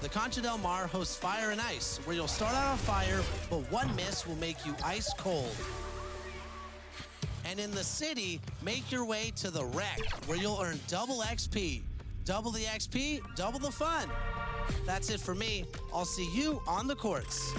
the Concha Del Mar hosts Fire and Ice, where you'll start out on fire, but one miss will make you ice cold. And in the city, make your way to the Wreck, where you'll earn double XP. Double the XP, double the fun. That's it for me. I'll see you on the courts.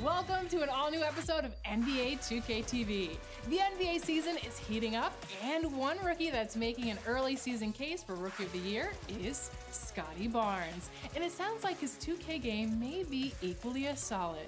Welcome to an all-new episode of NBA 2K TV. The NBA season is heating up, and one rookie that's making an early season case for Rookie of the Year is Scotty Barnes. And it sounds like his 2K game may be equally as solid.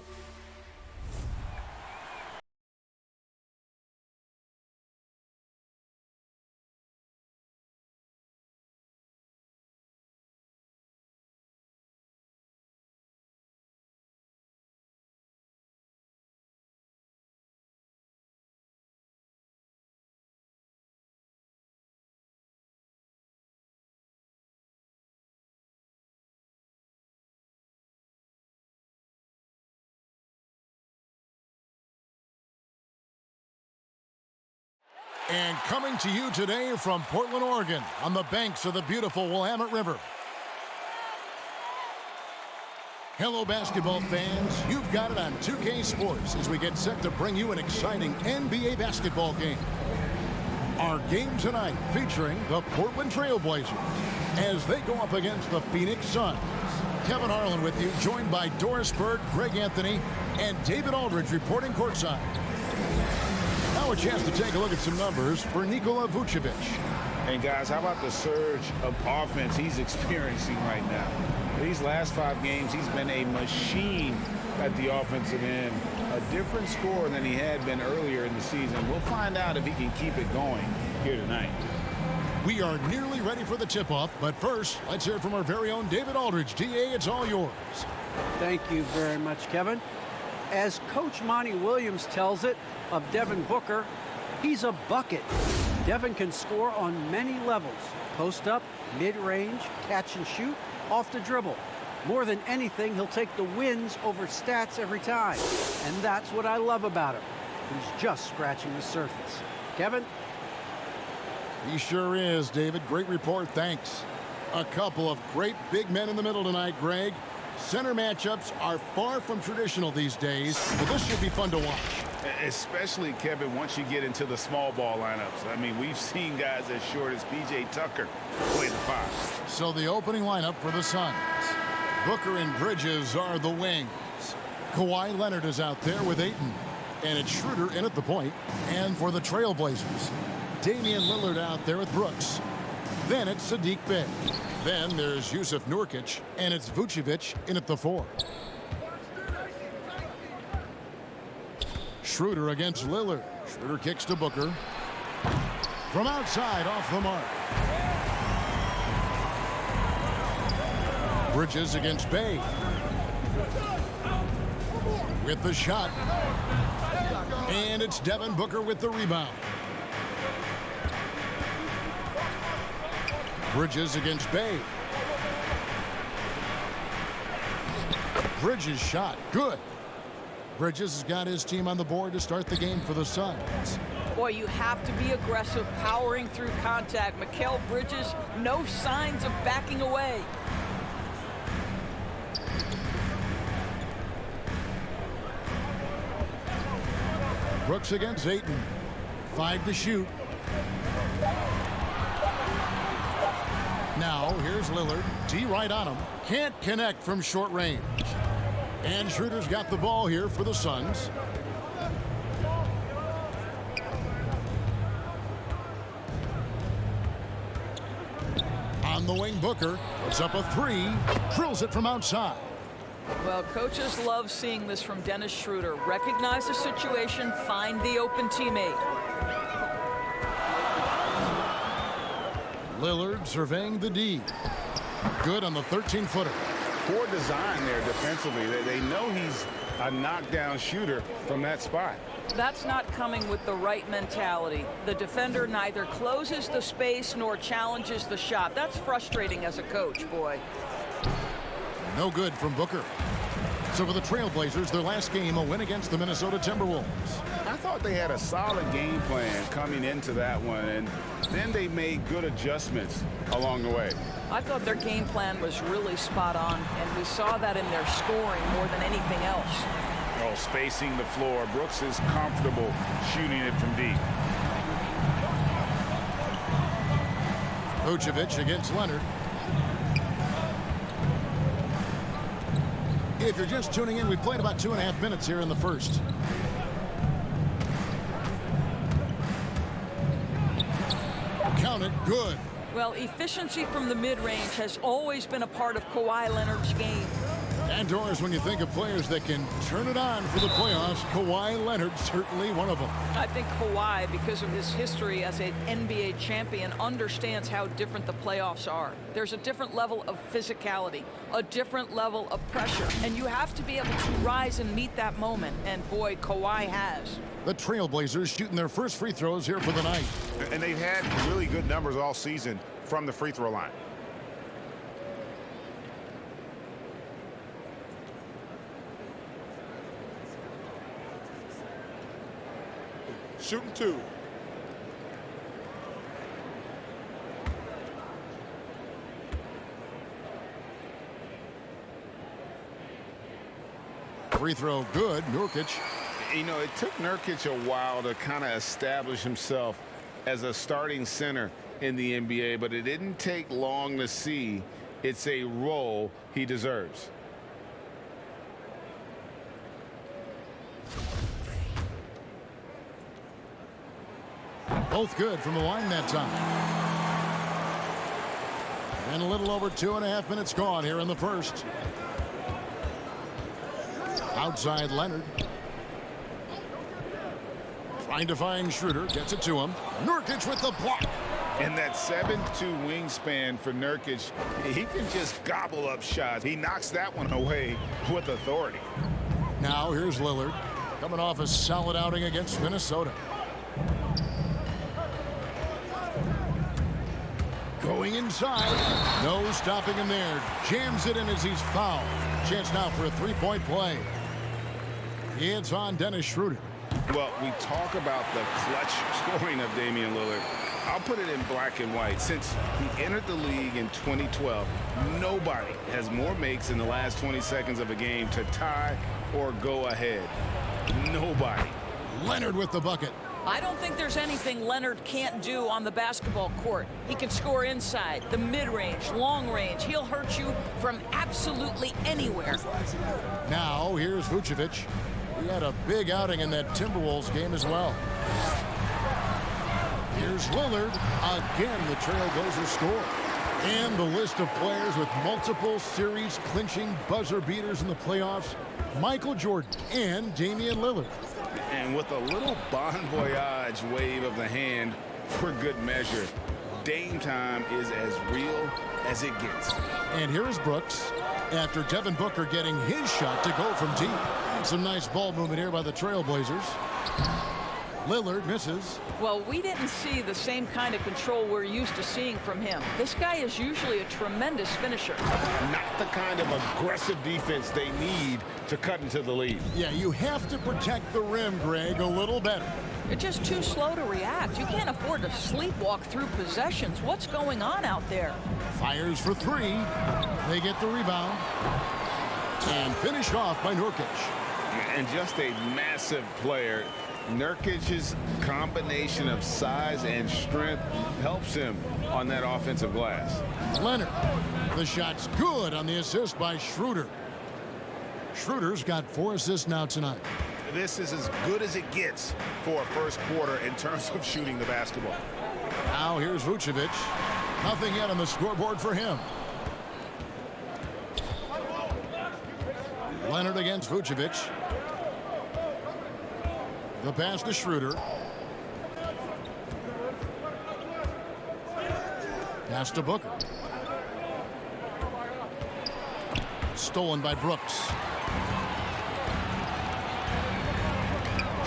And coming to you today from Portland, Oregon, on the banks of the beautiful Willamette River. Hello, basketball fans. You've got it on 2K Sports as we get set to bring you an exciting NBA basketball game. Our game tonight featuring the Portland Trail Blazers as they go up against the Phoenix Suns. Kevin Harlan with you, joined by Doris Bird, Greg Anthony, and David Aldridge reporting courtside. Now a chance to take a look at some numbers for Nikola Vucevic. And guys, how about the surge of offense he's experiencing right now? These last 5 games, he's been a machine at the offensive end. A different scorer than he had been earlier in the season. We'll find out if he can keep it going here tonight. We are nearly ready for the tip-off, but first, let's hear from our very own David Aldridge. DA, it's all yours. Thank you very much, Kevin. As Coach Monty Williams tells it of Devin Booker, he's a bucket. Devin can score on many levels. Post up, mid-range, catch and shoot, off the dribble. More than anything, he'll take the wins over stats every time. And that's what I love about him. He's just scratching the surface. Kevin? He sure is, David. Great report, thanks. A couple of great big men in the middle tonight, Greg. Center matchups are far from traditional these days, but this should be fun to watch. Especially, Kevin, once you get into the small ball lineups. I mean, we've seen guys as short as P.J. Tucker play the 5. So the opening lineup for the Suns. Booker and Bridges are the wings. Kawhi Leonard is out there with Ayton. And it's Schroeder in at the point. And for the Trailblazers, Damian Lillard out there with Brooks. Then it's Sadiq Bey. Then there's Yusuf Nurkic, and it's Vucevic in at the 4. Schroeder against Lillard. Schroeder kicks to Booker. From outside, off the mark. Bridges against Bey. With the shot. And it's Devin Booker with the rebound. Bridges against Bey. Bridges shot. Good. Bridges has got his team on the board to start the game for the Suns. Boy, you have to be aggressive, powering through contact. Mikal Bridges, no signs of backing away. Brooks against Ayton. 5 to shoot. Now, here's Lillard. D right on him. Can't connect from short range. And Schroeder's got the ball here for the Suns. On the wing, Booker puts up a 3. Drills it from outside. Well, coaches love seeing this from Dennis Schroeder. Recognize the situation, find the open teammate. Lillard surveying the D. Good on the 13-footer. Poor design there defensively. They know he's a knockdown shooter from that spot. That's not coming with the right mentality. The defender neither closes the space nor challenges the shot. That's frustrating as a coach, boy. No good from Booker. So for the Trailblazers, their last game, a win against the Minnesota Timberwolves. I thought they had a solid game plan coming into that one, and then they made good adjustments along the way. I thought their game plan was really spot on, and we saw that in their scoring more than anything else. Oh, spacing the floor. Brooks is comfortable shooting it from deep. Vucevic against Leonard. If you're just tuning in, we played about 2.5 minutes here in the first. Count it, good. Well, efficiency from the mid-range has always been a part of Kawhi Leonard's game. And Doris, when you think of players that can turn it on for the playoffs, Kawhi Leonard certainly one of them. I think Kawhi, because of his history as an NBA champion, understands how different the playoffs are. There's a different level of physicality, a different level of pressure, and you have to be able to rise and meet that moment, and boy, Kawhi has. The Trailblazers shooting their first free throws here for the night. And they've had really good numbers all season from the free throw line. Shooting two. Free throw good, Nurkic. You know, it took Nurkic a while to kind of establish himself as a starting center in the NBA, but it didn't take long to see it's a role he deserves. Both good from the line that time. And a little over 2.5 minutes gone here in the first. Outside Leonard. Trying to find Schroeder. Gets it to him. Nurkic with the block. And that 7'2" wingspan for Nurkic, he can just gobble up shots. He knocks that one away with authority. Now here's Lillard. Coming off a solid outing against Minnesota. Going inside. No stopping him there. Jams it in as he's fouled. Chance now for a three-point play. It's on Dennis Schroeder. Well, we talk about the clutch scoring of Damian Lillard. I'll put it in black and white. Since he entered the league in 2012, nobody has more makes in the last 20 seconds of a game to tie or go ahead. Nobody. Leonard with the bucket. I don't think there's anything Leonard can't do on the basketball court. He can score inside, the mid-range, long range. He'll hurt you from absolutely anywhere. Now here's Vucevic. He had a big outing in that Timberwolves game as well. Here's Lillard. Again, the Trailblazers score. And the list of players with multiple series-clinching buzzer beaters in the playoffs, Michael Jordan and Damian Lillard. And with a little bon voyage wave of the hand for good measure, Dame time is as real as it gets. And here is Brooks after Devin Booker getting his shot to go from deep. Some nice ball movement here by the Trailblazers. Lillard misses. Well, we didn't see the same kind of control we're used to seeing from him. This guy is usually a tremendous finisher. Not the kind of aggressive defense they need to cut into the lead. Yeah, you have to protect the rim, Greg, a little better. You're just too slow to react. You can't afford to sleepwalk through possessions. What's going on out there? Fires for three. They get the rebound. And finished off by Nurkic. And just a massive player. Nurkic's combination of size and strength helps him on that offensive glass. Leonard. The shot's good on the assist by Schroeder. Schroeder's got 4 assists now tonight. This is as good as it gets for a first quarter in terms of shooting the basketball. Now here's Vucevic. Nothing yet on the scoreboard for him. Leonard against Vucevic. The pass to Schroeder. Pass to Booker. Stolen by Brooks.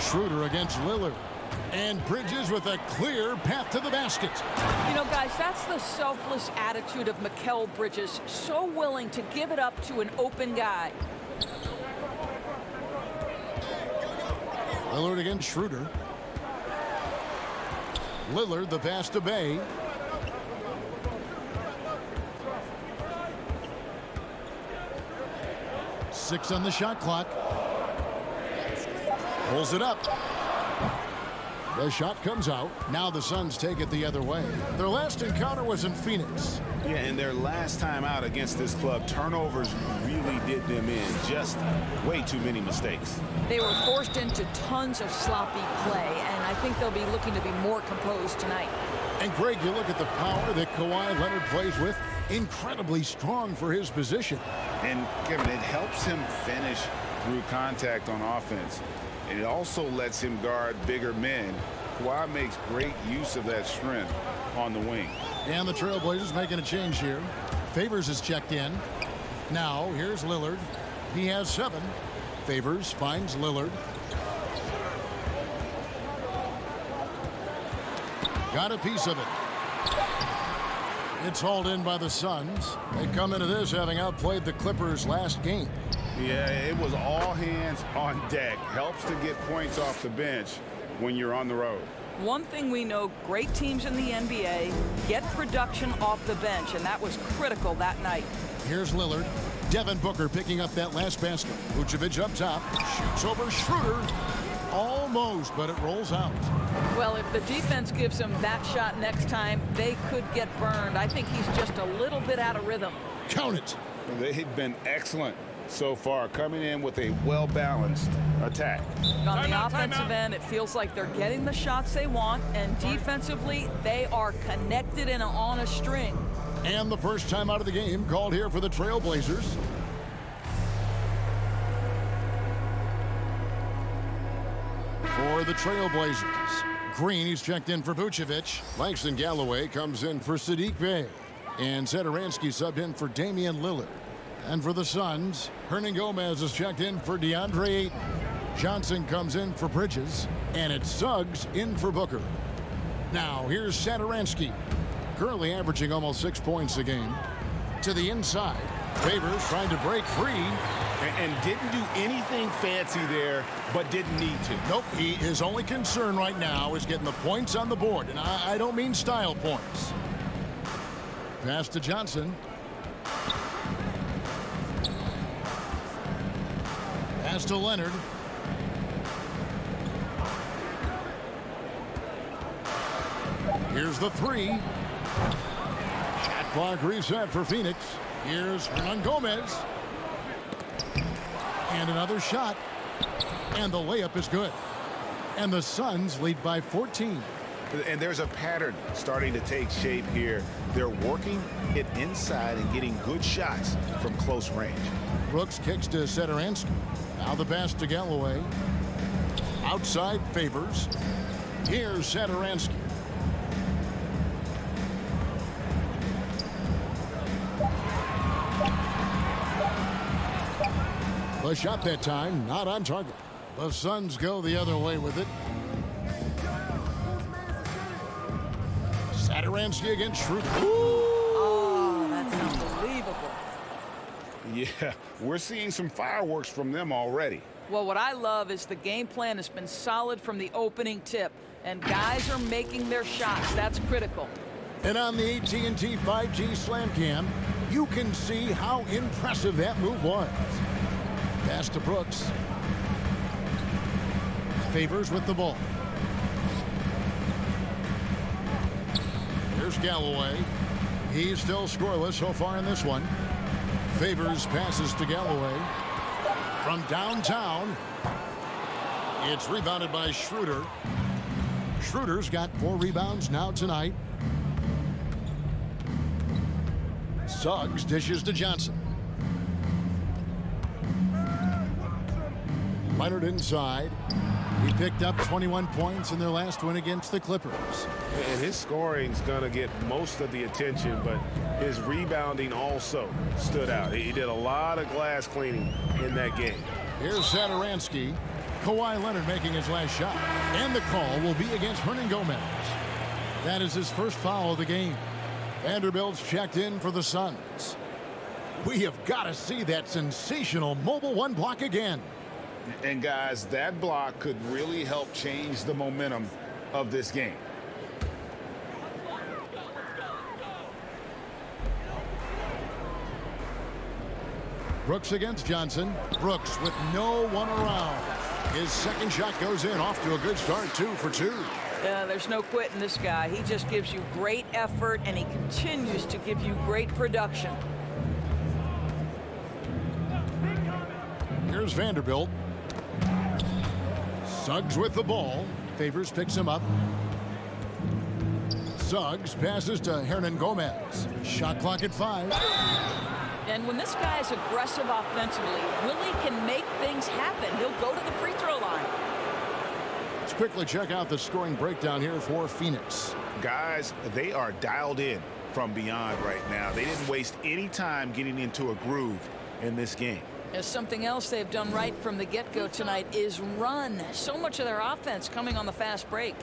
Schroeder against Lillard. And Bridges with a clear path to the basket. You know, guys, that's the selfless attitude of Mikal Bridges. So willing to give it up to an open guy. Lillard against Schroeder. Lillard, the pass to Bay. Six on the shot clock. Pulls it up. The shot comes out. Now the Suns take it the other way. Their last encounter was in Phoenix. Yeah, and their last time out against this club, turnovers really did them in. Just way too many mistakes. They were forced into tons of sloppy play, and I think they'll be looking to be more composed tonight. And Greg, you look at the power that Kawhi Leonard plays with. Incredibly strong for his position. And Kevin, it helps him finish through contact on offense. And it also lets him guard bigger men. Kawhi makes great use of that strength on the wing. And the Trailblazers making a change here. Favors is checked in. Now, here's Lillard. He has 7. Favors finds Lillard. Got a piece of it. It's hauled in by the Suns. They come into this having outplayed the Clippers last game. Yeah, it was all hands on deck. Helps to get points off the bench when you're on the road. One thing we know, great teams in the NBA get production off the bench, and that was critical that night. Here's Lillard. Devin Booker picking up that last basket. Vucevic up top. Shoots over Schroeder. Almost, but it rolls out. Well, if the defense gives him that shot next time, they could get burned. I think he's just a little bit out of rhythm. Count it. They've been excellent so far, coming in with a well-balanced attack. On the offensive end, it feels like they're getting the shots they want, and defensively, they are connected and on a string. And the first time out of the game called here for the Trailblazers. For the Trailblazers, Green, he's checked in for Vucevic. Langston Galloway comes in for Sadiq Bey. And Satoransky subbed in for Damian Lillard. And for the Suns, Hernan Gomez is checked in for DeAndre Ayton. Johnson comes in for Bridges. And it's Suggs in for Booker. Now, here's Satoransky. Currently averaging almost 6 points a game. To the inside. Favors trying to break free. And didn't do anything fancy there, but didn't need to. Nope, his only concern right now is getting the points on the board. And I don't mean style points. Pass to Johnson. Pass to Leonard. Here's the 3. Shot clock reset for Phoenix. Here's Hernan Gomez. And another shot. And the layup is good. And the Suns lead by 14. And there's a pattern starting to take shape here. They're working it inside and getting good shots from close range. Brooks kicks to Satoransky. Now the pass to Galloway. Outside Favors. Here's Satoransky. The shot that time, not on target. The Suns go the other way with it. Satoransky against Schroeder. Oh, that's unbelievable. Yeah, we're seeing some fireworks from them already. Well, what I love is the game plan has been solid from the opening tip, and guys are making their shots. That's critical. And on the AT&T 5G Slam Cam, you can see how impressive that move was. Pass to Brooks. Favors with the ball. Here's Galloway. He's still scoreless so far in this one. Favors passes to Galloway. From downtown, it's rebounded by Schroeder. Schroeder's got 4 rebounds now tonight. Suggs dishes to Johnson. Leonard inside. He picked up 21 points in their last win against the Clippers. And his scoring's going to get most of the attention, but his rebounding also stood out. He did a lot of glass cleaning in that game. Here's Satoransky. Kawhi Leonard making his last shot. And the call will be against Hernan Gomez. That is his first foul of the game. Vanderbilt's checked in for the Suns. We have got to see that sensational mobile one block again. And guys, that block could really help change the momentum of this game. Brooks against Johnson. Brooks with no one around. His second shot goes in, off to a good start, 2 for 2. Yeah, there's no quitting this guy. He just gives you great effort, and he continues to give you great production. Here's Vanderbilt. Suggs with the ball. Favors picks him up. Suggs passes to Hernan Gomez. Shot clock at 5. And when this guy is aggressive offensively, Willie can make things happen. He'll go to the free throw line. Let's quickly check out the scoring breakdown here for Phoenix. Guys, they are dialed in from beyond right now. They didn't waste any time getting into a groove in this game. As something else they've done right from the get-go tonight is run. So much of their offense coming on the fast break.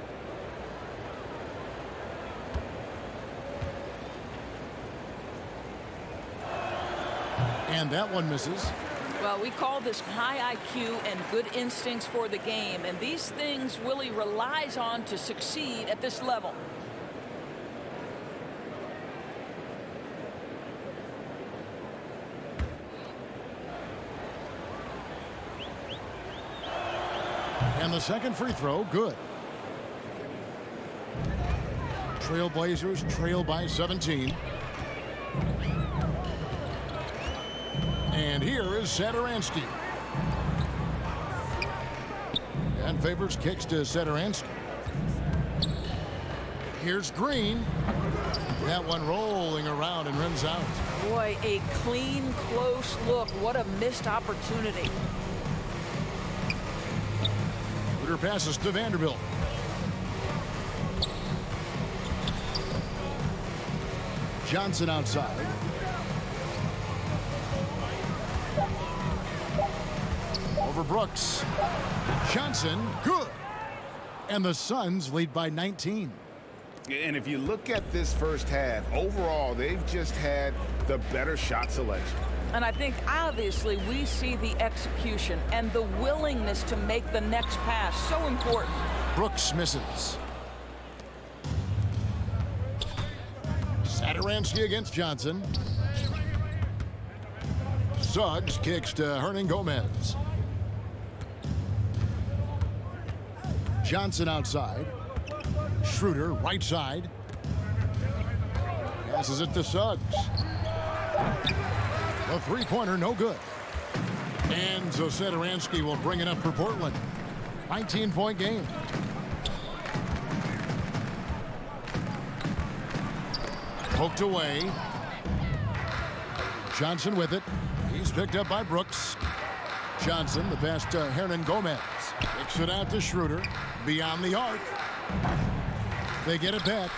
And that one misses. Well, we call this high IQ and good instincts for the game, and these things Willie relies on to succeed at this level. And the second free throw, good. Trailblazers trail by 17. And here is Satoransky. And Favors kicks to Satoransky. Here's Green. That one rolling around and rims out. Boy, a clean, close look. What a missed opportunity. Schroeder passes to Vanderbilt. Johnson outside. Over Brooks. Johnson, good. And the Suns lead by 19. And if you look at this first half, overall, they've just had the better shot selection. And I think, obviously, we see the execution and the willingness to make the next pass so important. Brooks misses. Satoransky against Johnson. Suggs kicks to Hernan Gomez. Johnson outside. Schroeder right side. Passes it to Suggs. The three-pointer no good. And so Satoransky will bring it up for Portland. 19-point game. Poked away. Johnson with it. He's picked up by Brooks. Johnson, the pass to Hernan Gomez. Kicks it out to Schroeder. Beyond the arc. They get it back.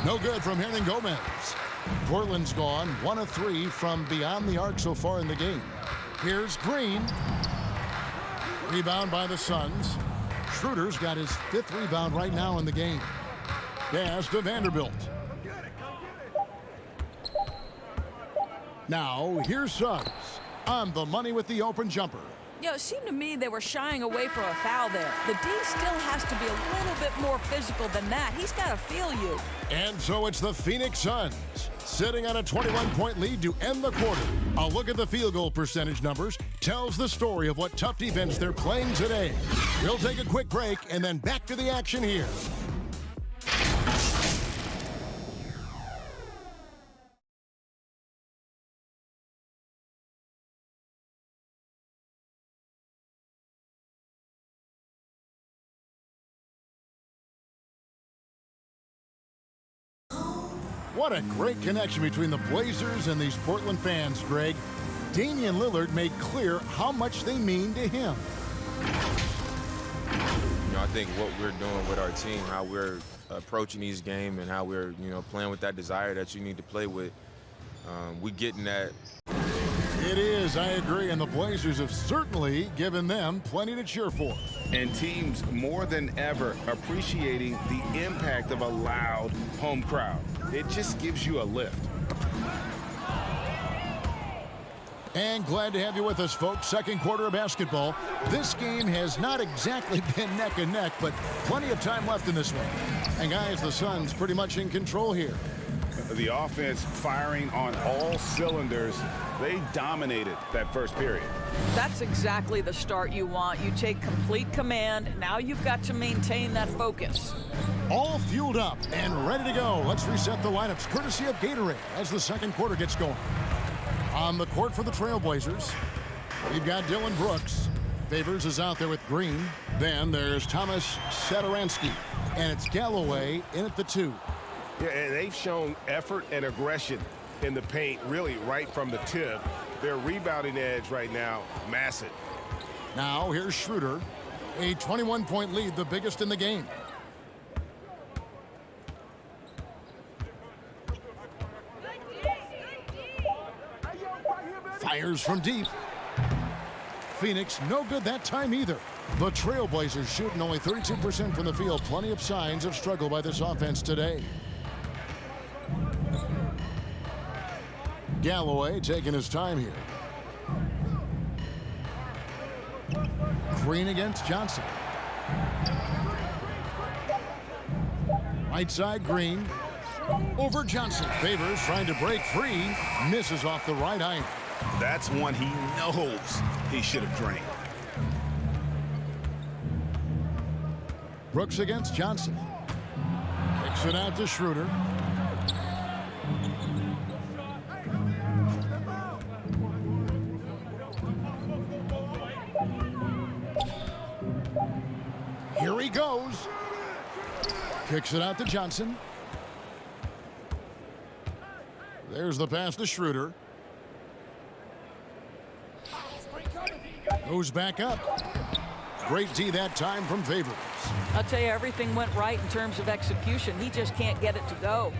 No good from Hernan Gomez. Portland's gone 1 of 3 from beyond the arc so far in the game. Here's Green. Rebound by the Suns. Schroeder's got his 5th rebound right now in the game. Pass to Vanderbilt. Now, here's Suggs on the money with the open jumper. You know, it seemed to me they were shying away from a foul there. The D still has to be a little bit more physical than that. He's got to feel you. And so it's the Phoenix Suns sitting on a 21-point lead to end the quarter. A look at the field goal percentage numbers tells the story of what tough defense they're playing today. We'll take a quick break and then back to the action here. What a great connection between the Blazers and these Portland fans, Greg. Damian Lillard made clear how much they mean to him. You know, I think what we're doing with our team, how we're approaching these games and how we're, playing with that desire that you need to play with, we getting that. It is, I agree, and the Blazers have certainly given them plenty to cheer for. And teams more than ever appreciating the impact of a loud home crowd. It just gives you a lift. And glad to have you with us, folks. Second quarter of basketball. This game has not exactly been neck and neck, but plenty of time left in this one. And guys, the Suns pretty much in control here. The offense firing on all cylinders. They dominated that first period. That's exactly the start you want. You take complete command. Now you've got to maintain that focus. All fueled up and ready to go. Let's reset the lineups courtesy of Gatorade as the second quarter gets going. On the court for the Trailblazers, we've got Dylan Brooks. Favors is out there with Green. Then there's Thomas Satoransky, and it's Galloway in at the 2. Yeah, and they've shown effort and aggression in the paint, really right from the tip. Their rebounding edge right now, massive. Now here's Schroeder, a 21-point lead, the biggest in the game. Fires from deep. Phoenix no good that time either. The Trailblazers shooting only 32% from the field. Plenty of signs of struggle by this offense today. Galloway taking his time here. Green against Johnson. Right side Green. Over Johnson. Favors trying to break free. Misses off the right iron. That's one he knows he should have drained. Brooks against Johnson. Kicks it out to Schroeder. Here he goes. Kicks it out to Johnson. There's the pass to Schroeder. Goes back up. Great D that time from Favors. I'll tell you, everything went right in terms of execution. He just can't get it to go.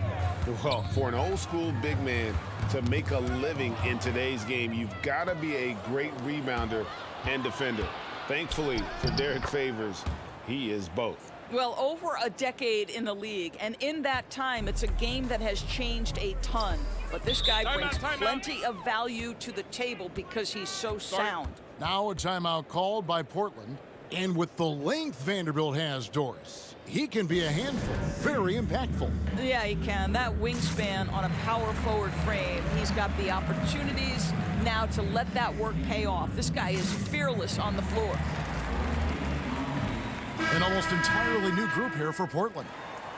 Well, for an old school big man to make a living in today's game, you've got to be a great rebounder and defender. Thankfully for Derek Favors, he is both. Well, over a decade in the league, and in that time, it's a game that has changed a ton. But this guy brings plenty of value to the table because he's so sound. Now a timeout called by Portland. And with the length Vanderbilt has, Doris, he can be a handful. Very impactful. Yeah, he can. That wingspan on a power forward frame, he's got the opportunities now to let that work pay off. This guy is fearless on the floor. An almost entirely new group here for Portland.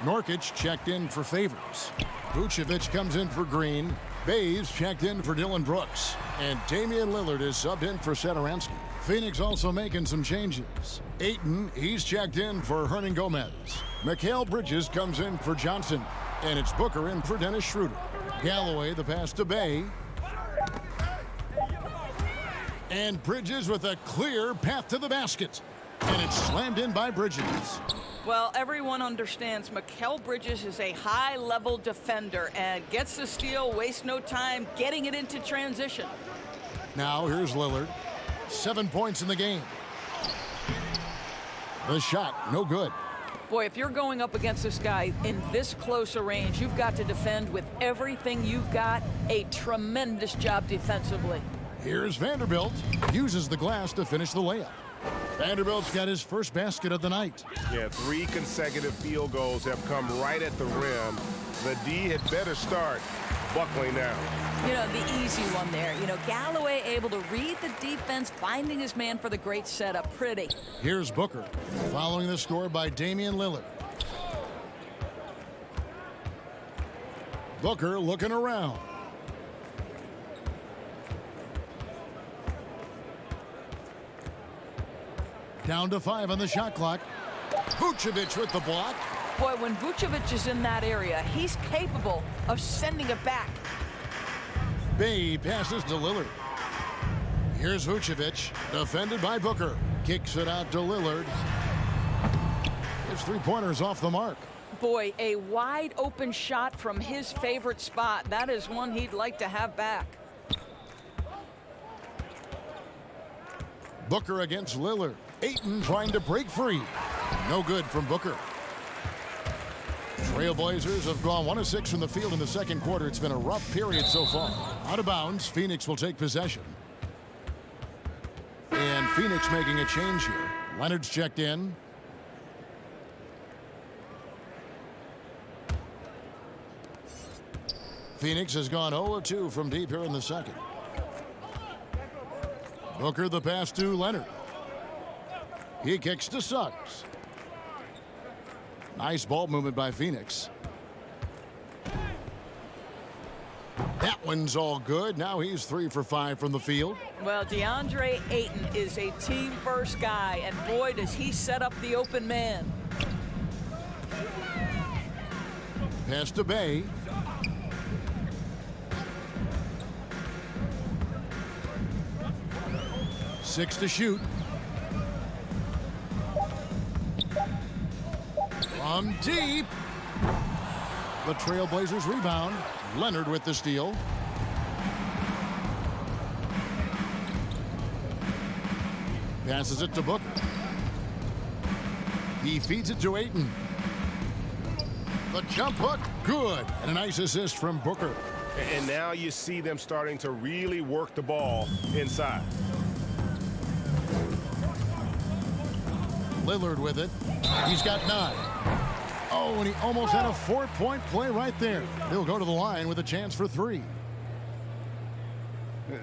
Norkic checked in for Favors. Vucevic comes in for Green. Bays checked in for Dylan Brooks. And Damian Lillard is subbed in for Satoransky. Phoenix also making some changes. Ayton, he's checked in for Hernan Gomez. Mikal Bridges comes in for Johnson. And it's Booker in for Dennis Schroeder. Galloway, the pass to Bay. And Bridges with a clear path to the basket. And it's slammed in by Bridges. Well, everyone understands Mikal Bridges is a high-level defender and gets the steal, wastes no time getting it into transition. Now here's Lillard. 7 points in the game. The shot, no good. Boy, if you're going up against this guy in this close a range, you've got to defend with everything you've got. A tremendous job defensively. Here's Vanderbilt. Uses the glass to finish the layup. Vanderbilt's got his first basket of the night. Yeah, 3 consecutive field goals have come right at the rim. The D had better start buckling down. You know, the easy one there. You know, Galloway able to read the defense, finding his man for the great setup. Pretty. Here's Booker, following the score by Damian Lillard. Booker looking around. Down to 5 on the shot clock. Vucevic with the block. Boy, when Vucevic is in that area, he's capable of sending it back. Bay passes to Lillard. Here's Vucevic, defended by Booker. Kicks it out to Lillard. His three-pointer's off the mark. Boy, a wide open shot from his favorite spot. That is one he'd like to have back. Booker against Lillard. Ayton trying to break free. No good from Booker. Trailblazers have gone 1 of 6 from the field in the second quarter. It's been a rough period so far. Out of bounds, Phoenix will take possession. And Phoenix making a change here. Leonard's checked in. Phoenix has gone 0-2 from deep here in the second. Booker the pass to Leonard. He kicks to Suggs. Nice ball movement by Phoenix. That one's all good. Now he's 3 for 5 from the field. Well, DeAndre Ayton is a team-first guy, and boy, does he set up the open man. Pass to Bay. Six to shoot. From deep. The Trailblazers rebound. Leonard with the steal. Passes it to Booker. He feeds it to Ayton. The jump hook, good. And a nice assist from Booker. And now you see them starting to really work the ball inside. Lillard with it. He's got 9. Oh, and he almost had a 4-point play right there. He'll go to the line with a chance for 3.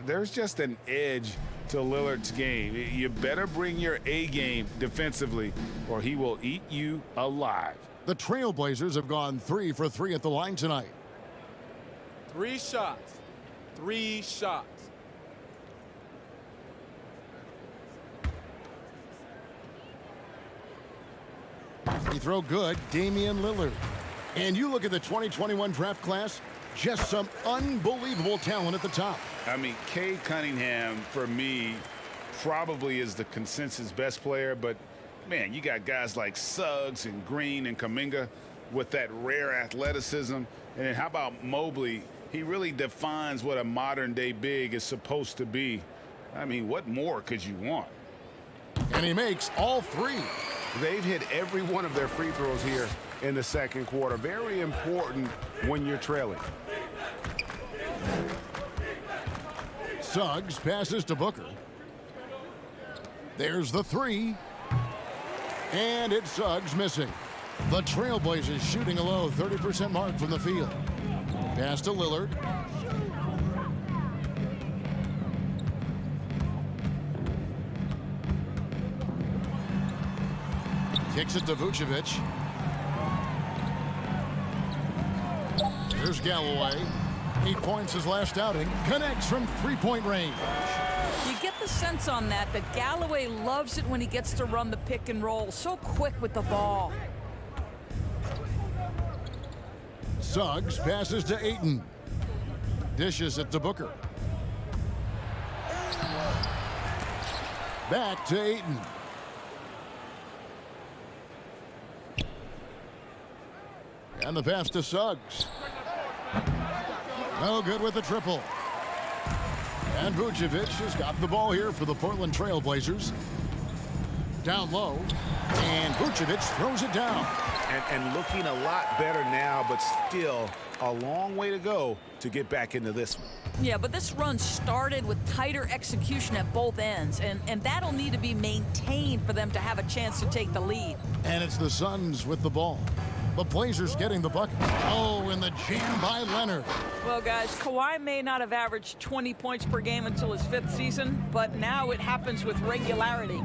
There's just an edge to Lillard's game. You better bring your A game defensively, or he will eat you alive. The Trailblazers have gone 3 for 3 at the line tonight. 3 shots. 3 shots. Free throw good, Damian Lillard. And you look at the 2021 draft class, just some unbelievable talent at the top. I mean, Cade Cunningham, for me, probably is the consensus best player, but man, you got guys like Suggs and Green and Kuminga with that rare athleticism. And then how about Mobley? He really defines what a modern-day big is supposed to be. I mean, what more could you want? And he makes all 3. They've hit every one of their free throws here in the second quarter. Very important when you're trailing. Suggs passes to Booker. There's the 3. And it's Suggs missing. The Trailblazers shooting a low 30% mark from the field. Pass to Lillard. Kicks it to Vucevic. Here's Galloway. 8 points his last outing. Connects from 3-point range. You get the sense on that Galloway loves it when he gets to run the pick and roll. So quick with the ball. Suggs passes to Ayton. Dishes it to Booker. Back to Ayton. And the pass to Suggs. No good with the triple. And Vucevic has got the ball here for the Portland Trailblazers. Down low. And Vucevic throws it down. And looking a lot better now, but still a long way to go to get back into this one. Yeah, but this run started with tighter execution at both ends, and that'll need to be maintained for them to have a chance to take the lead. And it's the Suns with the ball. The Blazers getting the bucket. Oh, and the jam by Leonard. Well, guys, Kawhi may not have averaged 20 points per game until his 5th season, but now it happens with regularity.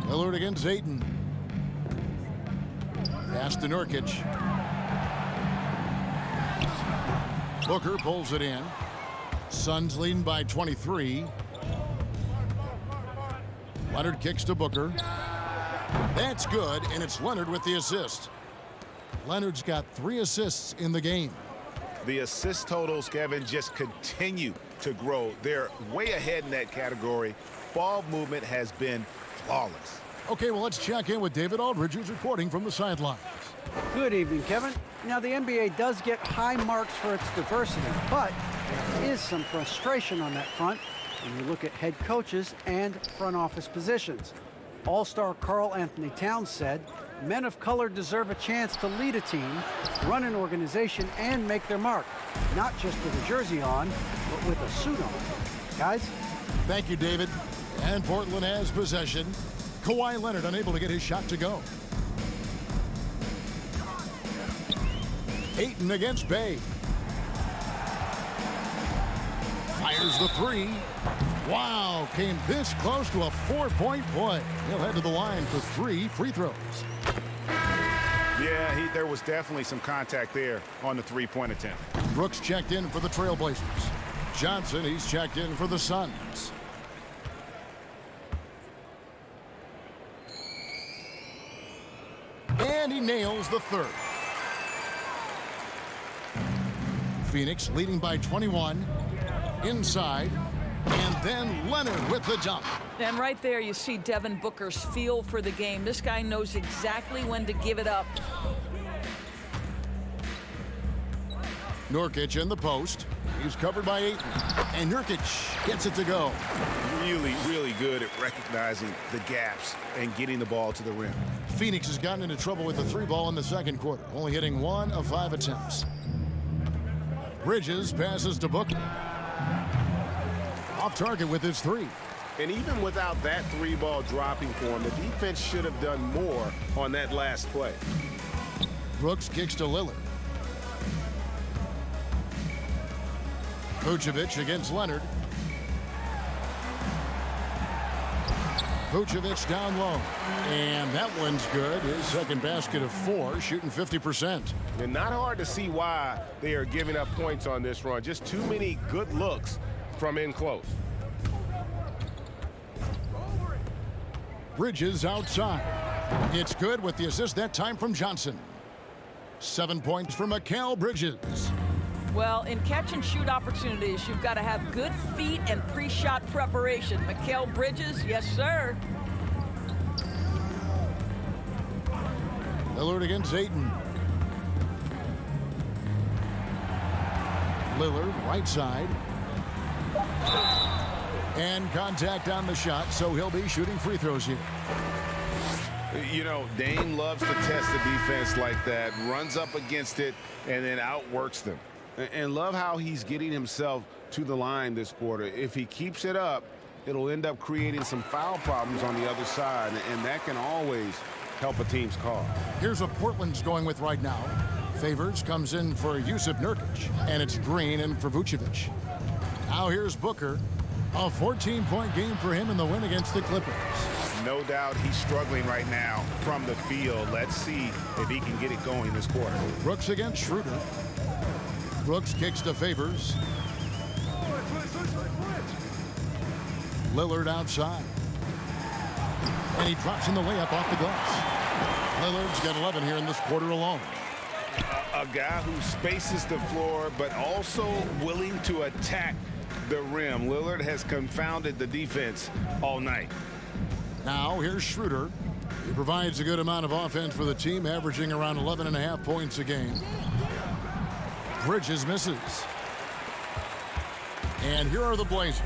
Lillard against Ayton. Pass to Nurkic. Booker pulls it in. Suns leading by 23. Leonard kicks to Booker. That's good, and it's Leonard with the assist. Leonard's got 3 assists in the game. The assist totals, Kevin, just continue to grow. They're way ahead in that category. Ball movement has been flawless. Okay, well, let's check in with David Aldridge, who's reporting from the sidelines. Good evening, Kevin. Now, the NBA does get high marks for its diversity, but is some frustration on that front when you look at head coaches and front office positions. All-star Karl Anthony Towns said, men of color deserve a chance to lead a team, run an organization, and make their mark, not just with a jersey on, but with a suit on. Guys? Thank you, David. And Portland has possession. Kawhi Leonard unable to get his shot to go. Ayton against Bay. Fires the three. Wow, came this close to a 4-point play. He'll head to the line for 3 free throws. Yeah, there was definitely some contact there on the three-point attempt. Brooks checked in for the Trailblazers. Johnson, he's checked in for the Suns. And he nails the third. Phoenix leading by 21. Inside. And then Leonard with the dunk. And right there you see Devin Booker's feel for the game. This guy knows exactly when to give it up. Nurkic in the post. He's covered by Ayton. And Nurkic gets it to go. Really, really good at recognizing the gaps and getting the ball to the rim. Phoenix has gotten into trouble with the 3-ball in the second quarter, only hitting 1 of 5 attempts. Bridges passes to Booker. Off target with his 3. And even without that 3-ball dropping for him, the defense should have done more on that last play. Brooks kicks to Lillard. Vucevic against Leonard. Vucevic down low. And that one's good. His second basket of 4, shooting 50%. And not hard to see why they are giving up points on this run. Just too many good looks from in close. Bridges outside. It's good with the assist that time from Johnson. 7 points for Mikal Bridges. Well, in catch-and-shoot opportunities, you've got to have good feet and pre-shot preparation. Mikal Bridges, yes, sir. Lillard against Ayton. Lillard, right side. And contact on the shot, so he'll be shooting free throws here. You know, Dame loves to test the defense like that, runs up against it, and then outworks them. And love how he's getting himself to the line this quarter. If he keeps it up, it'll end up creating some foul problems on the other side, and that can always help a team's cause. Here's what Portland's going with right now. Favors comes in for Jusuf Nurkic, and it's Green in for Vucevic. Now here's Booker. A 14-point game for him in the win against the Clippers. No doubt he's struggling right now from the field. Let's see if he can get it going this quarter. Brooks against Schroeder. Brooks kicks to Favors. Lillard outside. And he drops in the layup off the glass. Lillard's got 11 here in this quarter alone. A guy who spaces the floor, but also willing to attack the rim. Lillard has confounded the defense all night. Now here's Schroeder. He provides a good amount of offense for the team, averaging around 11.5 points a game. Bridges misses. And here are the Blazers.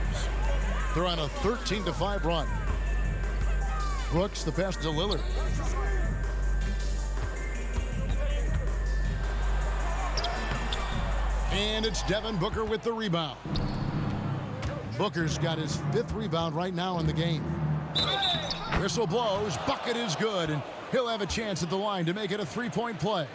They're on a 13-5 run. Brooks the pass to Lillard. And it's Devin Booker with the rebound. Booker's got his 5th rebound right now in the game. Whistle blows, bucket is good, and he'll have a chance at the line to make it a 3-point play.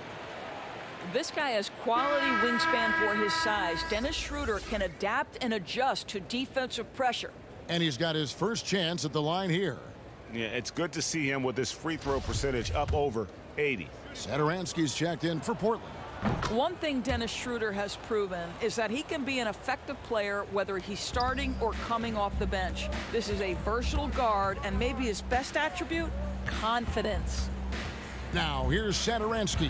This guy has quality wingspan for his size. Dennis Schroeder can adapt and adjust to defensive pressure. And he's got his first chance at the line here. Yeah, it's good to see him with his free throw percentage up over 80. Satoransky's checked in for Portland. One thing Dennis Schroeder has proven is that he can be an effective player whether he's starting or coming off the bench. This is a versatile guard, and maybe his best attribute, confidence. Now here's Satoransky.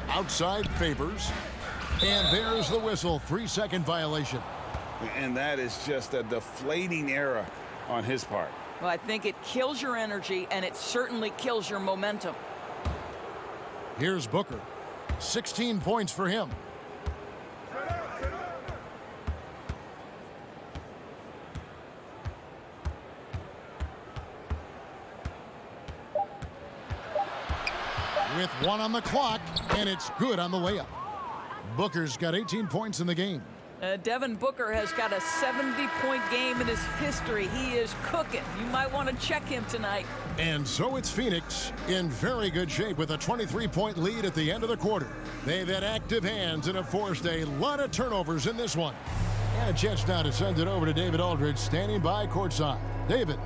Outside Favors. And there's the whistle. 3-second violation. And that is just a deflating error on his part. Well, I think it kills your energy, and it certainly kills your momentum. Here's Booker. 16 points for him. with 1 on the clock, and it's good on the layup. Booker's got 18 points in the game. Devin Booker has got a 70-point game in his history. He is cooking. You might want to check him tonight. And so it's Phoenix in very good shape with a 23-point lead at the end of the quarter. They've had active hands and have forced a lot of turnovers in this one. And a chance now to send it over to David Aldridge, standing by courtside. David.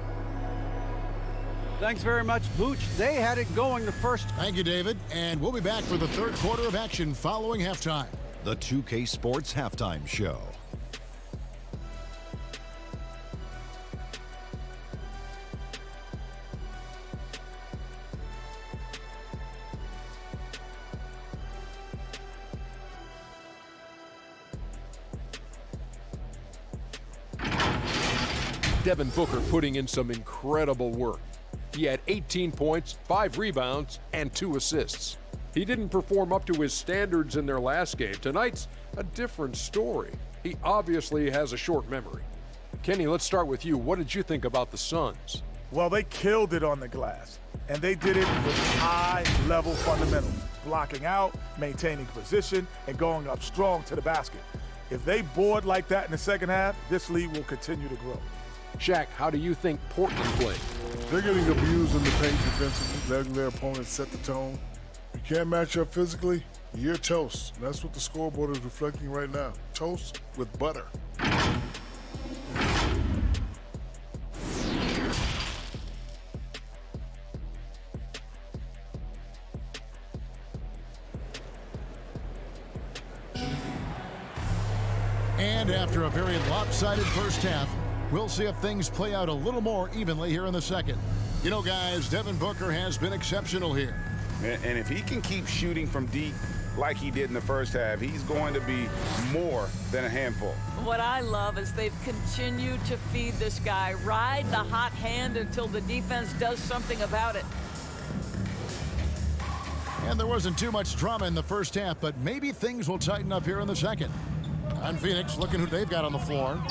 Thanks very much, Booch. They had it going the first. Thank you, David. And we'll be back for the third quarter of action following halftime. The 2K Sports Halftime Show. Devin Booker putting in some incredible work. He had 18 points, 5 rebounds, and 2 assists. He didn't perform up to his standards in their last game. Tonight's a different story. He obviously has a short memory. Kenny, let's start with you. What did you think about the Suns? Well, they killed it on the glass, and they did it with high-level fundamentals, blocking out, maintaining position, and going up strong to the basket. If they board like that in the second half, this lead will continue to grow. Shaq, how do you think Portland played? They're getting abused in the paint defensively, letting their opponents set the tone. If you can't match up physically, you're toast. And that's what the scoreboard is reflecting right now. Toast with butter. And after a very lopsided first half, we'll see if things play out a little more evenly here in the second. You know, guys, Devin Booker has been exceptional here. And if he can keep shooting from deep like he did in the first half, he's going to be more than a handful. What I love is they've continued to feed this guy, ride the hot hand until the defense does something about it. And there wasn't too much drama in the first half, but maybe things will tighten up here in the second. On Phoenix, looking who they've got on the floor.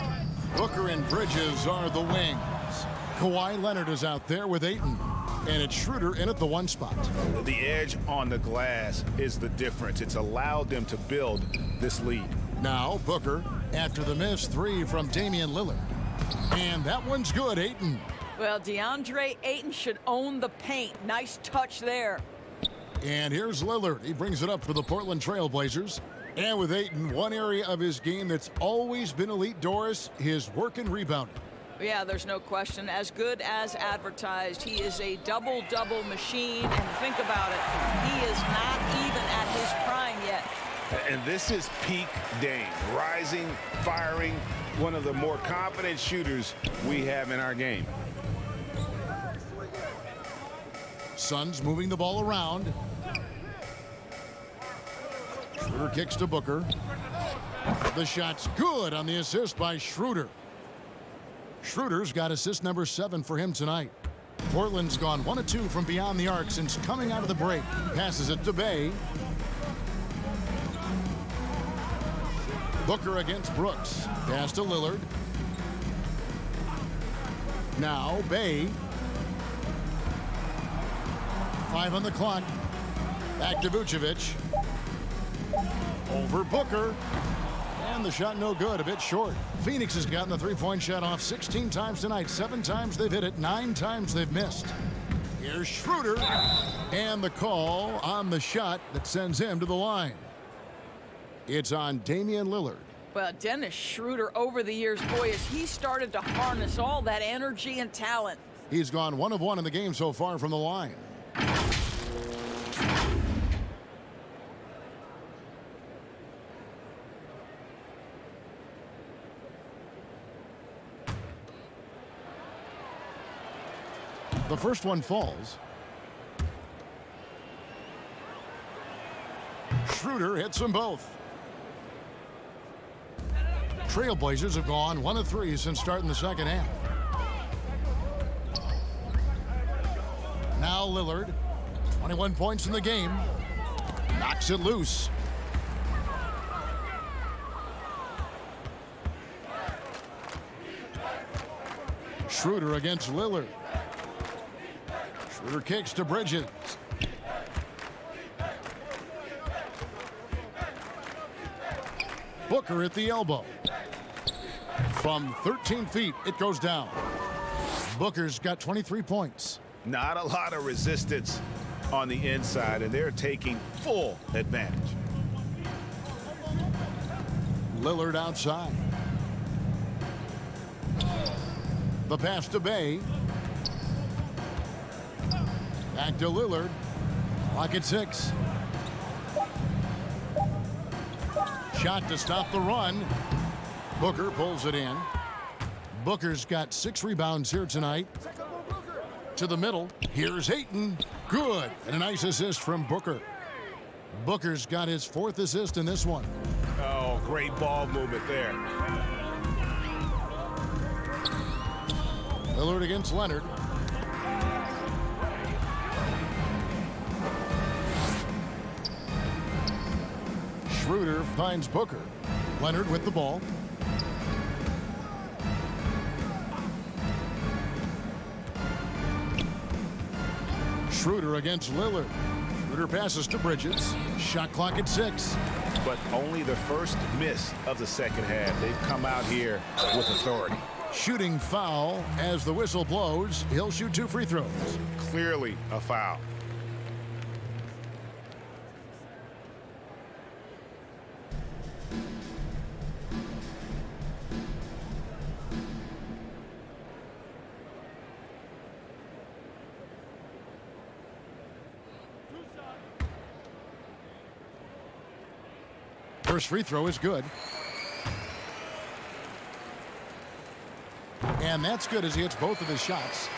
Booker and Bridges are the wings. Kawhi Leonard is out there with Ayton. And it's Schroeder in at the 1 spot. The edge on the glass is the difference. It's allowed them to build this lead. Now Booker after the missed 3 from Damian Lillard. And that one's good, Ayton. Well, DeAndre Ayton should own the paint. Nice touch there. And here's Lillard. He brings it up for the Portland Trail Blazers. And with Ayton, one area of his game that's always been elite, Doris, his work and rebounding. Yeah, there's no question. As good as advertised, he is a double-double machine. And think about it, he is not even at his prime yet. And this is peak Dame, rising, firing, one of the more confident shooters we have in our game. Suns moving the ball around. Schroeder kicks to Booker. The shot's good on the assist by Schroeder. Schroeder's got assist number 7 for him tonight. Portland's gone 1 of 2 from beyond the arc since coming out of the break. Passes it to Bay. Booker against Brooks. Pass to Lillard. Now Bay. 5 on the clock. Back to Vucevic. Over Booker. And the shot no good, a bit short. Phoenix has gotten the 3-point shot off 16 times tonight. 7 times they've hit it, 9 times they've missed. Here's Schroeder. And the call on the shot that sends him to the line. It's on Damian Lillard. Well, Dennis Schroeder over the years, boy, has he started to harness all that energy and talent. He's gone 1 of 1 in the game so far from the line. The first one falls. Schroeder hits them both. Trailblazers have gone 1 of 3 since starting the second half. Now Lillard, 21 points in the game, knocks it loose. Schroeder against Lillard. Schroeder kicks to Bridges. Booker at the elbow. From 13 feet, it goes down. Booker's got 23 points. Not a lot of resistance on the inside, and they're taking full advantage. Lillard outside. The pass to Bay. Back to Lillard. Clock at 6. Shot to stop the run. Booker pulls it in. Booker's got 6 rebounds here tonight. To the middle. Here's Ayton. Good. And a nice assist from Booker. Booker's got his 4th assist in this one. Oh, great ball movement there. Lillard against Leonard. Schroeder finds Booker. Leonard with the ball. Schroeder against Lillard. Schroeder passes to Bridges. Shot clock at 6. But only the first miss of the second half. They've come out here with authority. Shooting foul as the whistle blows. He'll shoot 2 free throws. Clearly a foul. First free throw is good. And that's good as he hits both of his shots.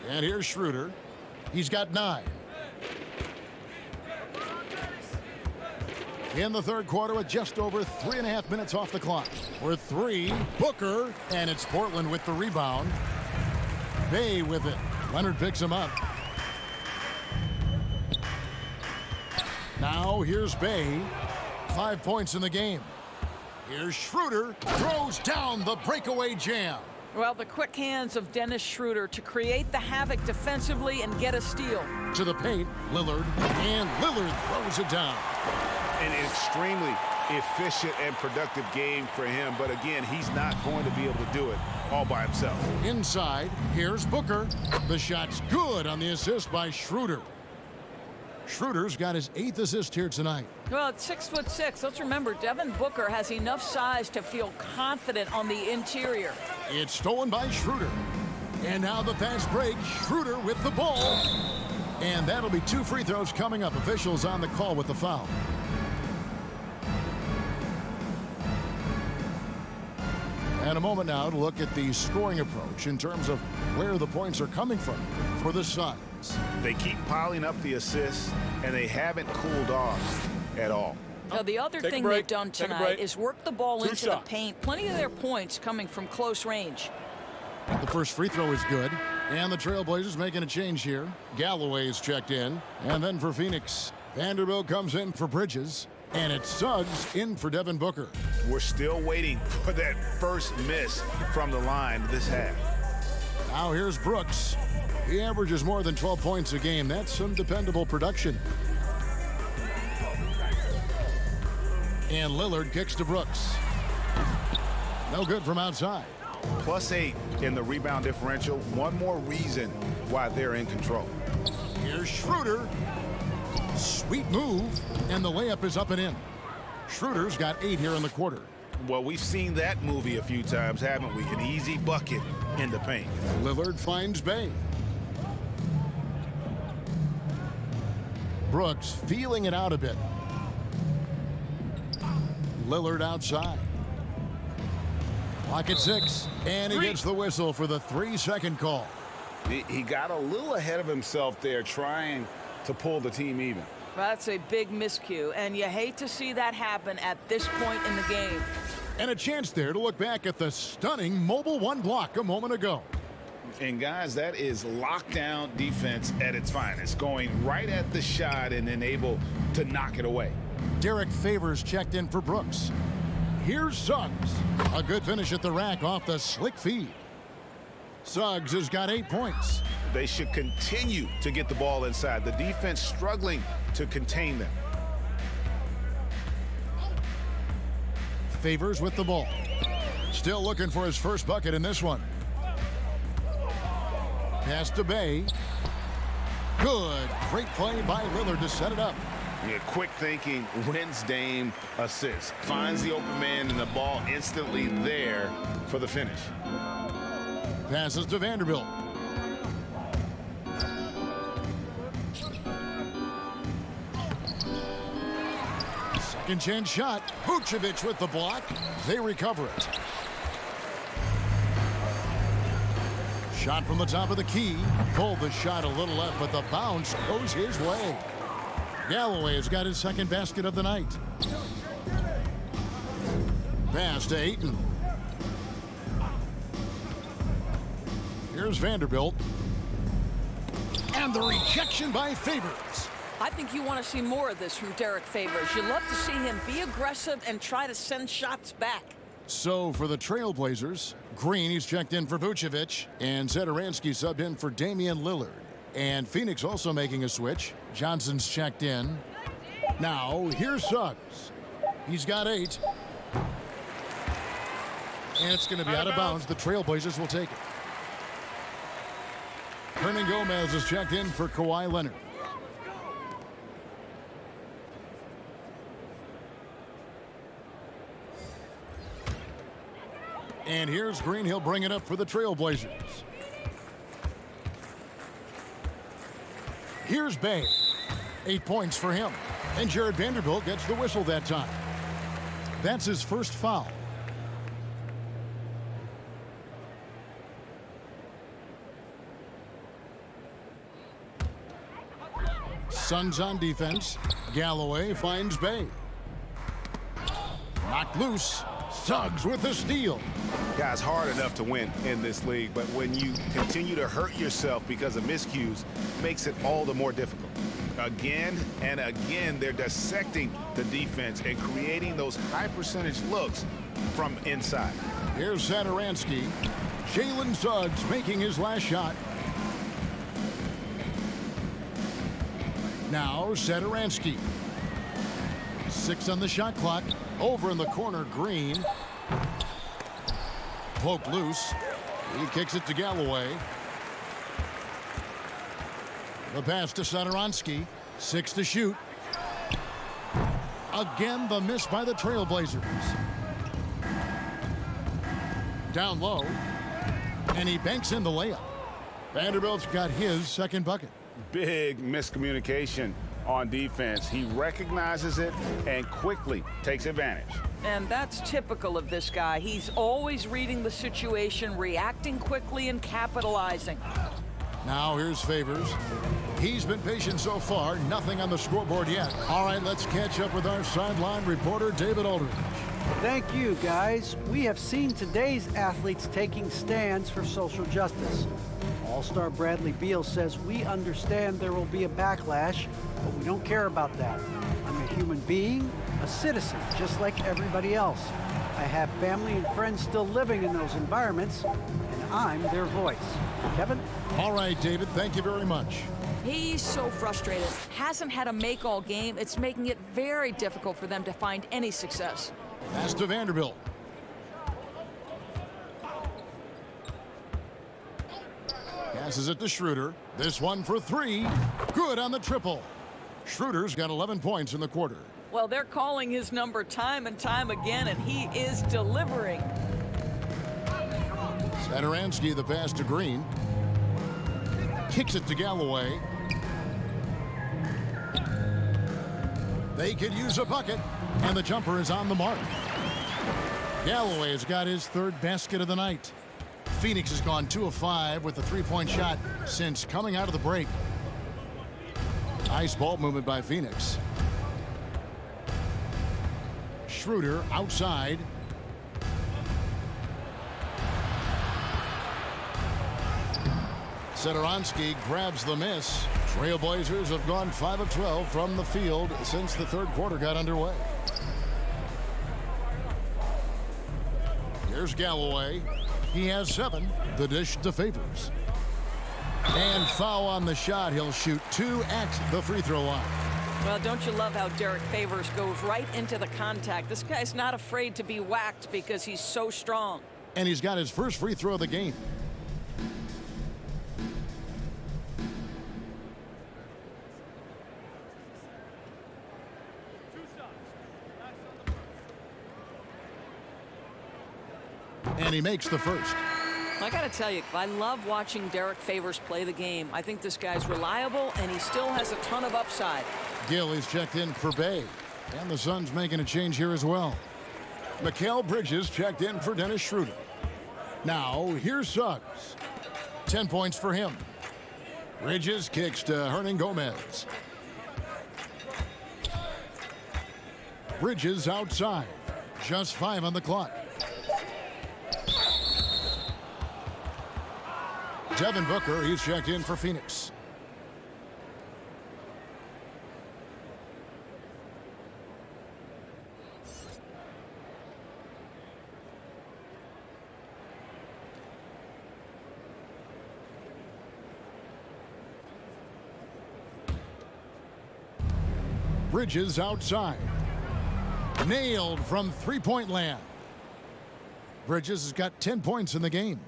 And here's Schroeder. He's got 9. In the third quarter with just over 3.5 minutes off the clock. For 3, Booker, and it's Portland with the rebound. Bay with it. Leonard picks him up. Now here's Bay. 5 points in the game. Here's Schroeder. Throws down the breakaway jam. Well, the quick hands of Dennis Schroeder to create the havoc defensively and get a steal. To the paint, Lillard. And Lillard throws it down. An extremely efficient and productive game for him. But again, he's not going to be able to do it all by himself. Inside, here's Booker. The shot's good on the assist by Schroeder. Schroeder's got his 8th assist here tonight. Well, at 6'6", let's remember, Devin Booker has enough size to feel confident on the interior. It's stolen by Schroeder. And now the fast break. Schroeder with the ball. And that'll be 2 free throws coming up. Officials on the call with the foul. And a moment now to look at the scoring approach in terms of where the points are coming from for the Suns. They keep piling up the assists, and they haven't cooled off at all. Now, the other thing they've done tonight is work the ball into the paint. Plenty of their points coming from close range. The first free throw is good. And the Trailblazers making a change here. Galloway's checked in. And then for Phoenix, Vanderbilt comes in for Bridges. And it's Suggs in for Devin Booker. We're still waiting for that first miss from the line this half. Now here's Brooks. He averages more than 12 points a game. That's some dependable production. And Lillard kicks to Brooks. No good from outside. +8 in the rebound differential. One more reason why they're in control. Here's Schroeder. Sweet move. And the layup is up and in. Schroeder's got 8 here in the quarter. Well, we've seen that movie a few times, haven't we? An easy bucket in the paint. Lillard finds Bay. Brooks feeling it out a bit. Lillard outside. Clock at 6. And he gets the whistle for the 3-second call. He got a little ahead of himself there trying to pull the team even. That's a big miscue, and you hate to see that happen at this point in the game. And a chance there to look back at the stunning Mobile 1 block a moment ago. And guys, that is lockdown defense at its finest, going right at the shot and then able to knock it away. Derek Favors checked in for Brooks. Here's Suggs. A good finish at the rack off the slick feed. Suggs has got 8 points. They should continue to get the ball inside. The defense struggling to contain them. Favors with the ball. Still looking for his first bucket in this one. Pass to Bay. Good. Great play by Lillard to set it up. Yeah, quick thinking wins Dame assist. Finds the open man and the ball instantly there for the finish. Passes to Vanderbilt. Second chance shot. Vucevic with the block. They recover it. Shot from the top of the key. Pulled the shot a little left, but the bounce goes his way. Galloway has got his second basket of the night. Pass to Ayton. Here's Vanderbilt. And the rejection by Favors. I think you want to see more of this from Derek Favors. You love to see him be aggressive and try to send shots back. So for the Trailblazers, Green, he's checked in for Vucevic, and Zedaransky subbed in for Damian Lillard. And Phoenix also making a switch. Johnson's checked in. Now, here's Suggs. He's got 8. And it's going to be out of bounds. The Trailblazers will take it. Hernan Gomez is checked in for Kawhi Leonard. And here's Green. He'll bring it up for the Trailblazers. Here's Bay. 8 points for him. And Jared Vanderbilt gets the whistle that time. That's his first foul. Suns on defense. Galloway finds Bay. Knocked loose. Suggs with the steal. Guys, hard enough to win in this league, but when you continue to hurt yourself because of miscues, makes it all the more difficult. Again and again, they're dissecting the defense and creating those high percentage looks from inside. Here's Zedaransky. Jalen Suggs making his last shot. Now Zedaransky. 6 on the shot clock. Over in the corner, Green. Poke loose. He kicks it to Galloway. The pass to Zedaransky. 6 to shoot. Again, the miss by the Trailblazers. Down low. And he banks in the layup. Vanderbilt's got his second bucket. Big miscommunication on defense. He recognizes it and quickly takes advantage. And that's typical of this guy. He's always reading the situation, reacting quickly, and capitalizing. Now here's Favors. He's been patient so far. Nothing on the scoreboard yet. All right, let's catch up with our sideline reporter, David Aldridge. Thank you, guys. We have seen today's athletes taking stands for social justice. All-Star Bradley Beal says, "We understand there will be a backlash, but we don't care about that. I'm a human being, a citizen, just like everybody else. I have family and friends still living in those environments, and I'm their voice." Kevin? All right, David, thank you very much. He's so frustrated. Hasn't had a make all game. It's making it very difficult for them to find any success. Pass to Vanderbilt. Passes it to Schroeder. This one for 3. Good on the triple. Schroeder's got 11 points in the quarter. Well, they're calling his number time and time again, and he is delivering. Zedaransky, the pass to Green. Kicks it to Galloway. They could use a bucket, and the jumper is on the mark. Galloway has got his third basket of the night. Phoenix has gone 2 of 5 with a 3-point shot since coming out of the break. Nice ball movement by Phoenix. Schroeder outside. Zedaransky grabs the miss. Trailblazers have gone 5 of 12 from the field since the third quarter got underway. Here's Galloway. He has 7. The dish to Favors. And foul on the shot. He'll shoot 2 at the free throw line. Well, don't you love how Derek Favors goes right into the contact? This guy's not afraid to be whacked because he's so strong. And he's got his first free throw of the game. And he makes the first. I got to tell you, I love watching Derek Favors play the game. I think this guy's reliable, and he still has a ton of upside. Gill is checked in for Bay. And the Suns making a change here as well. Mikal Bridges checked in for Dennis Schroeder. Now, here's Suggs. 10 points for him. Bridges kicks to Hernan Gomez. Bridges outside. Just 5 on the clock. Devin Booker, he's checked in for Phoenix. Bridges outside. Nailed from three-point land. Bridges has got 10 points in the game.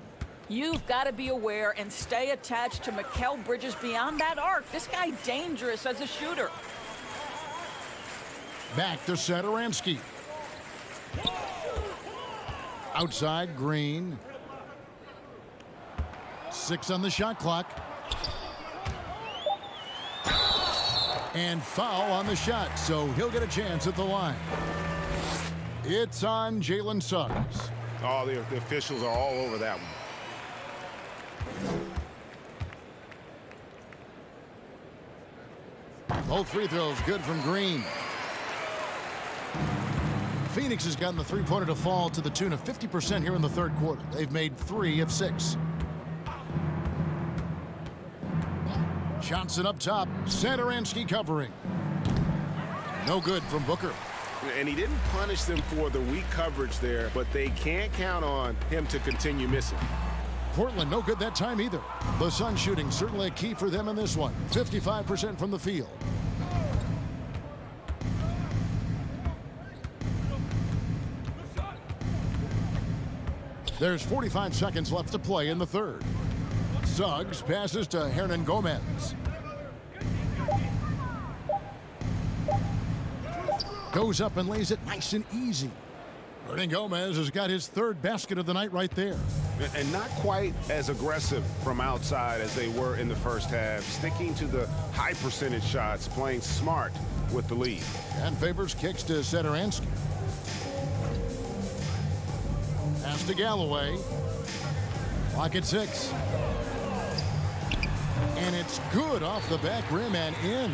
You've got to be aware and stay attached to Mikal Bridges beyond that arc. This guy dangerous as a shooter. Back to Satoransky. Outside, Green. 6 on the shot clock. And foul on the shot, so he'll get a chance at the line. It's on Jalen Suggs. Oh, the officials are all over that one. Both free throws good from Green. Phoenix has gotten the three-pointer to fall to the tune of 50% here in the third quarter. They've made 3 of 6. Johnson up top. Satoransky covering. No good from Booker. And he didn't punish them for the weak coverage there, but they can't count on him to continue missing. Portland no good that time either. The Suns shooting certainly a key for them in this one. 55% from the field. There's 45 seconds left to play in the third. Suggs passes to Hernan Gomez. Goes up and lays it nice and easy. Hernan Gomez has got his third basket of the night right there. And not quite as aggressive from outside as they were in the first half. Sticking to the high percentage shots, playing smart with the lead. And Favors kicks to Satoransky. Pass to Galloway. Clock at 6. And it's good off the back rim and in.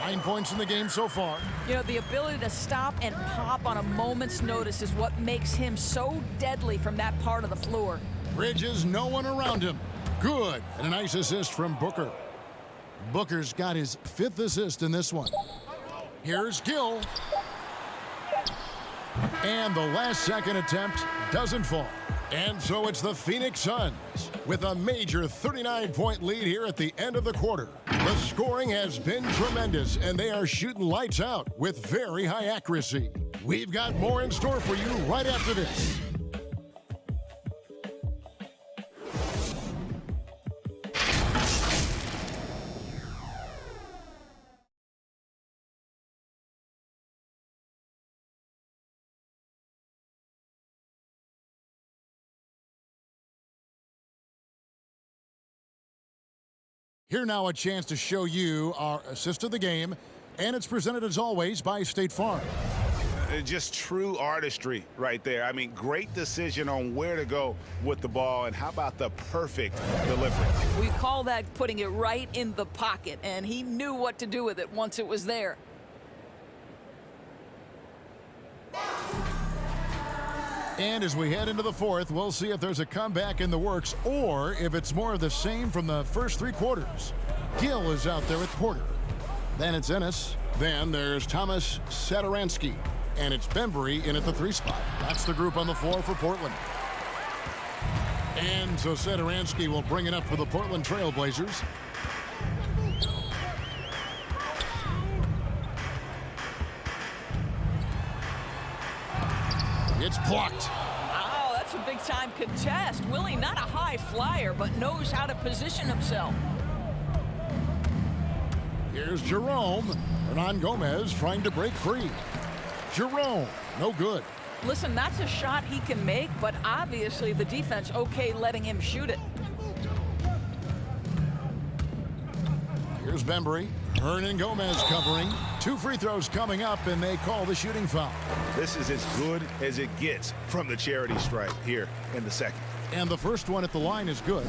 9 points in the game so far. You know, the ability to stop and pop on a moment's notice is what makes him so deadly from that part of the floor. Bridges, no one around him. Good. And a nice assist from Booker. Booker's got his 5th assist in this one. Here's Gill. And the last second attempt doesn't fall. And so it's the Phoenix Suns with a major 39-point lead here at the end of the quarter. The scoring has been tremendous, and they are shooting lights out with very high accuracy. We've got more in store for you right after this. Here now a chance to show you our assist of the game, and it's presented as always by State Farm. Just true artistry right there. I mean, great decision on where to go with the ball, and how about the perfect delivery? We call that putting it right in the pocket, and he knew what to do with it once it was there. And as we head into the fourth, we'll see if there's a comeback in the works or if it's more of the same from the first 3 quarters. Gill is out there with Porter. Then it's Ennis. Then there's Thomas Satoransky. And it's Bembry in at the 3 spot. That's the group on the floor for Portland. And so Satoransky will bring it up for the Portland Trail Blazers. It's blocked. Oh, that's a big-time contest. Willie, not a high flyer, but knows how to position himself. Here's Jerome. Hernan Gomez trying to break free. Jerome, no good. Listen, that's a shot he can make, but obviously the defense okay letting him shoot it. Here's Bembry. Hernan Gomez covering. 2 free throws coming up, and they call the shooting foul. This is as good as it gets from the charity stripe here in the second. And the first one at the line is good.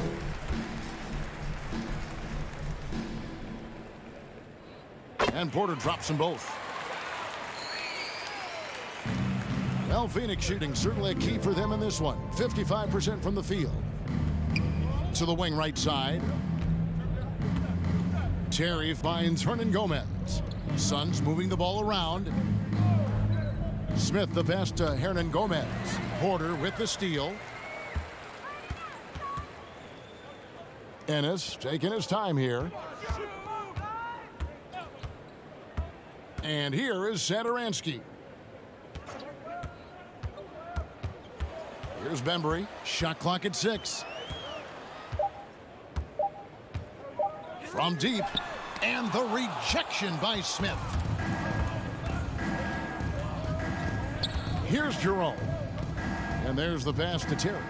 And Porter drops them both. Well, Phoenix shooting certainly a key for them in this one. 55% from the field. To the wing right side. Terry finds Hernan Gomez. Suns moving the ball around. Smith the pass to Hernan Gomez. Porter with the steal. Ennis taking his time here. And here is Satoransky. Here's Bembry. Shot clock at 6. From deep. And the rejection by Smith. Here's Jerome. And there's the pass to Terry.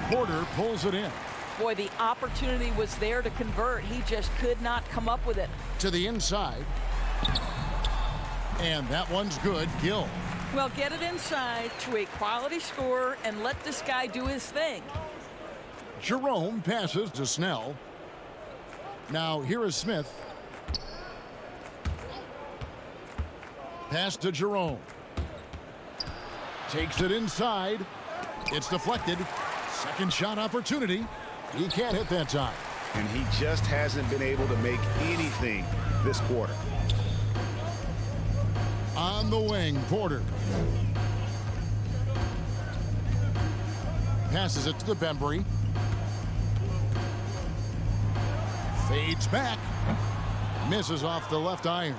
Porter pulls it in. Boy, the opportunity was there to convert. He just could not come up with it. To the inside. And that one's good. Gill. Well, get it inside to a quality scorer and let this guy do his thing. Jerome passes to Snell. Now here is Smith. Pass to Jerome. Takes it inside. It's deflected. Second shot opportunity. He can't hit that time. And he just hasn't been able to make anything this quarter. On the wing, Porter. Passes it to Bembry. Fades back. Misses off the left iron.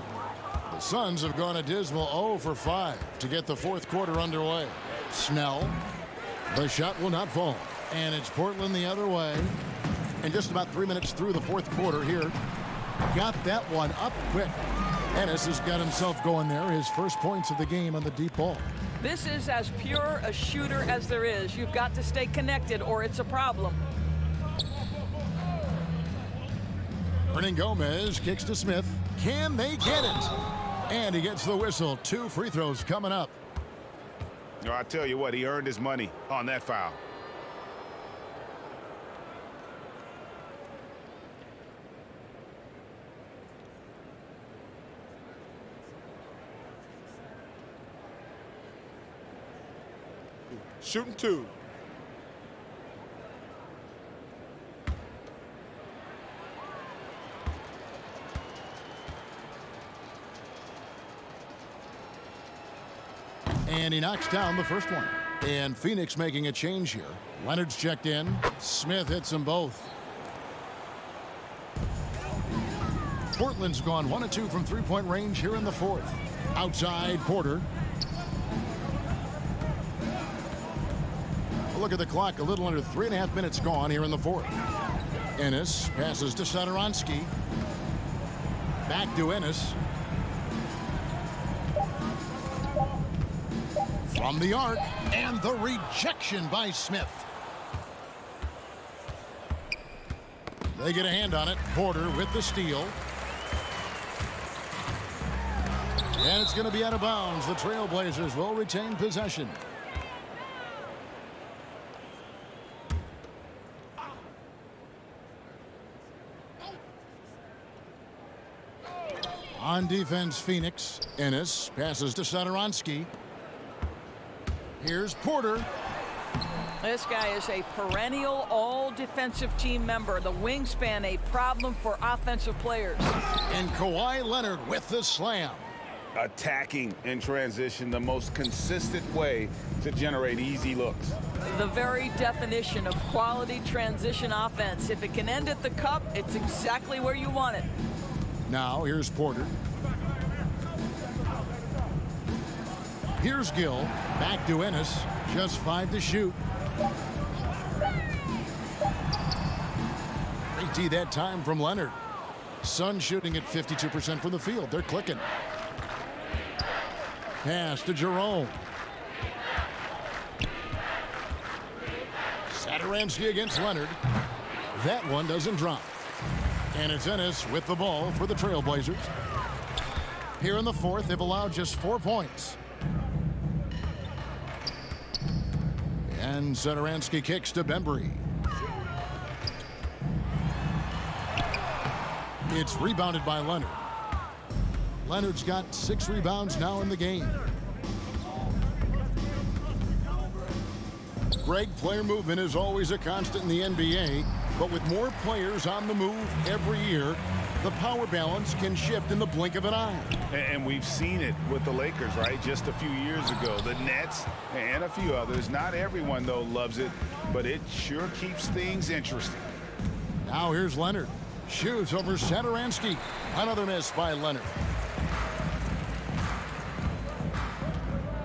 The Suns have gone a dismal 0 for 5 to get the fourth quarter underway. Snell. The shot will not fall. And it's Portland the other way. And just about 3 minutes through the fourth quarter here. Got that one up quick. Ennis has got himself going there. His first points of the game on the deep ball. This is as pure a shooter as there is. You've got to stay connected or it's a problem. Hernan Gomez kicks to Smith. Can they get it? And he gets the whistle. 2 free throws coming up. You know, I tell you what, he earned his money on that foul. Shooting 2. And he knocks down the first one. And Phoenix making a change here. Leonard's checked in. Smith hits them both. Portland's gone 1 of 2 from three-point range here in the fourth. Outside, Porter. Look at the clock, a little under 3.5 minutes gone here in the fourth. Ennis passes to Satoransky. Back to Ennis. From the arc, and the rejection by Smith. They get a hand on it. Porter with the steal. And it's going to be out of bounds. The Trailblazers will retain possession. On defense, Phoenix. Ennis passes to Satoransky. Here's Porter. This guy is a perennial all-defensive team member. The wingspan, a problem for offensive players. And Kawhi Leonard with the slam. attacking in transition, the most consistent way to generate easy looks. The very definition of quality transition offense. If it can end at the cup, it's exactly where you want it. Now here's Porter. Here's Gill. Back to Ennis. Just 5 to shoot. Great D that time from Leonard. Sun shooting at 52% from the field. They're clicking. Pass to Jerome. Satoransky against Leonard. That one doesn't drop. And it's Ennis with the ball for the Trailblazers. Here in the fourth, they've allowed just 4 points. And Satoransky kicks to Bembry. It's rebounded by Leonard. Leonard's got 6 rebounds now in the game. Greg, player movement is always a constant in the NBA, but with more players on the move every year, the power balance can shift in the blink of an eye. And we've seen it with the Lakers, right? Just a few years ago. The Nets and a few others. Not everyone, though, loves it, but it sure keeps things interesting. Now here's Leonard. Shoots over Satoransky. Another miss by Leonard.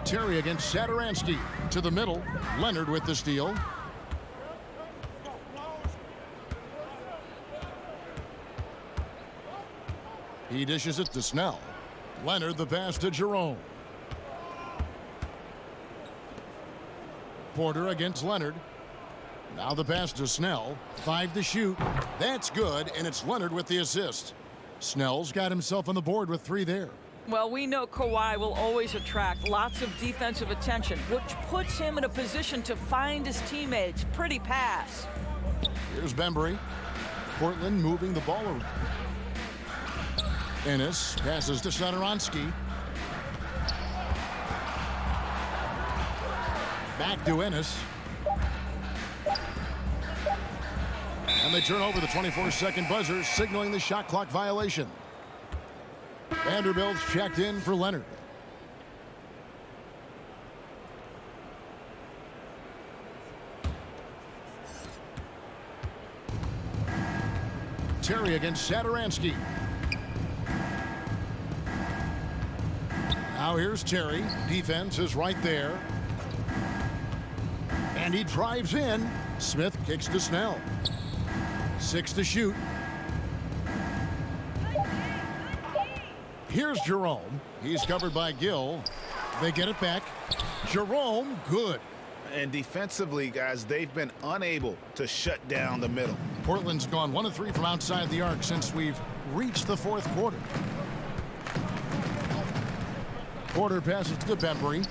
Terry against Satoransky. To the middle. Leonard with the steal. He dishes it to Snell. Leonard the pass to Jerome. Porter against Leonard. Now the pass to Snell. 5 to shoot. That's good, and it's Leonard with the assist. Snell's got himself on the board with 3 there. Well, we know Kawhi will always attract lots of defensive attention, which puts him in a position to find his teammates. Pretty pass. Here's Bembry. Portland moving the ball around. Ennis passes to Satoransky. Back to Ennis. And they turn over the 24-second buzzer, signaling the shot clock violation. Vanderbilt's checked in for Leonard. Terry against Satoransky. Now here's Terry. Defense is right there. And he drives in. Smith kicks to Snell. 6 to shoot. Here's Jerome. He's covered by Gill. They get it back. Jerome, good. And defensively, guys, they've been unable to shut down the middle. Portland's gone 1 of 3 from outside the arc since we've reached the 4th quarter. Porter passes to Bembry.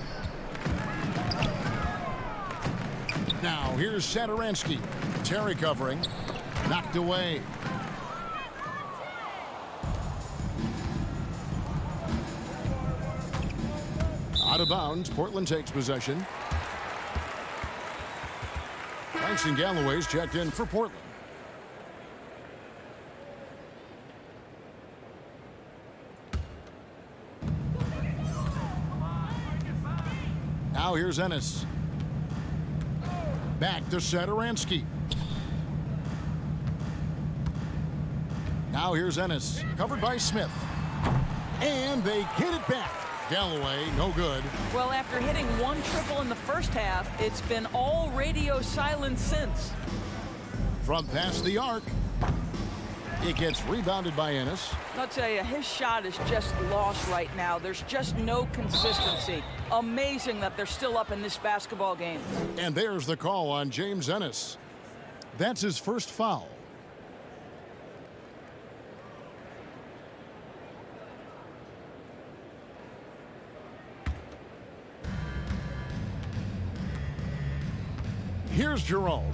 Now here's Satoransky. Terry covering. Knocked away. Out of bounds. Portland takes possession. Langston Galloway's checked in for Portland. Now here's Ennis. Back to Satoransky. Now here's Ennis. Covered by Smith. And they get it back. Galloway, no good. Well, after hitting 1 triple in the first half, it's been all radio silence since. From past the arc. It gets rebounded by Ennis. I'll tell you, his shot is just lost right now. There's just no consistency. Amazing that they're still up in this basketball game. And there's the call on James Ennis. That's his first foul. Here's Jerome.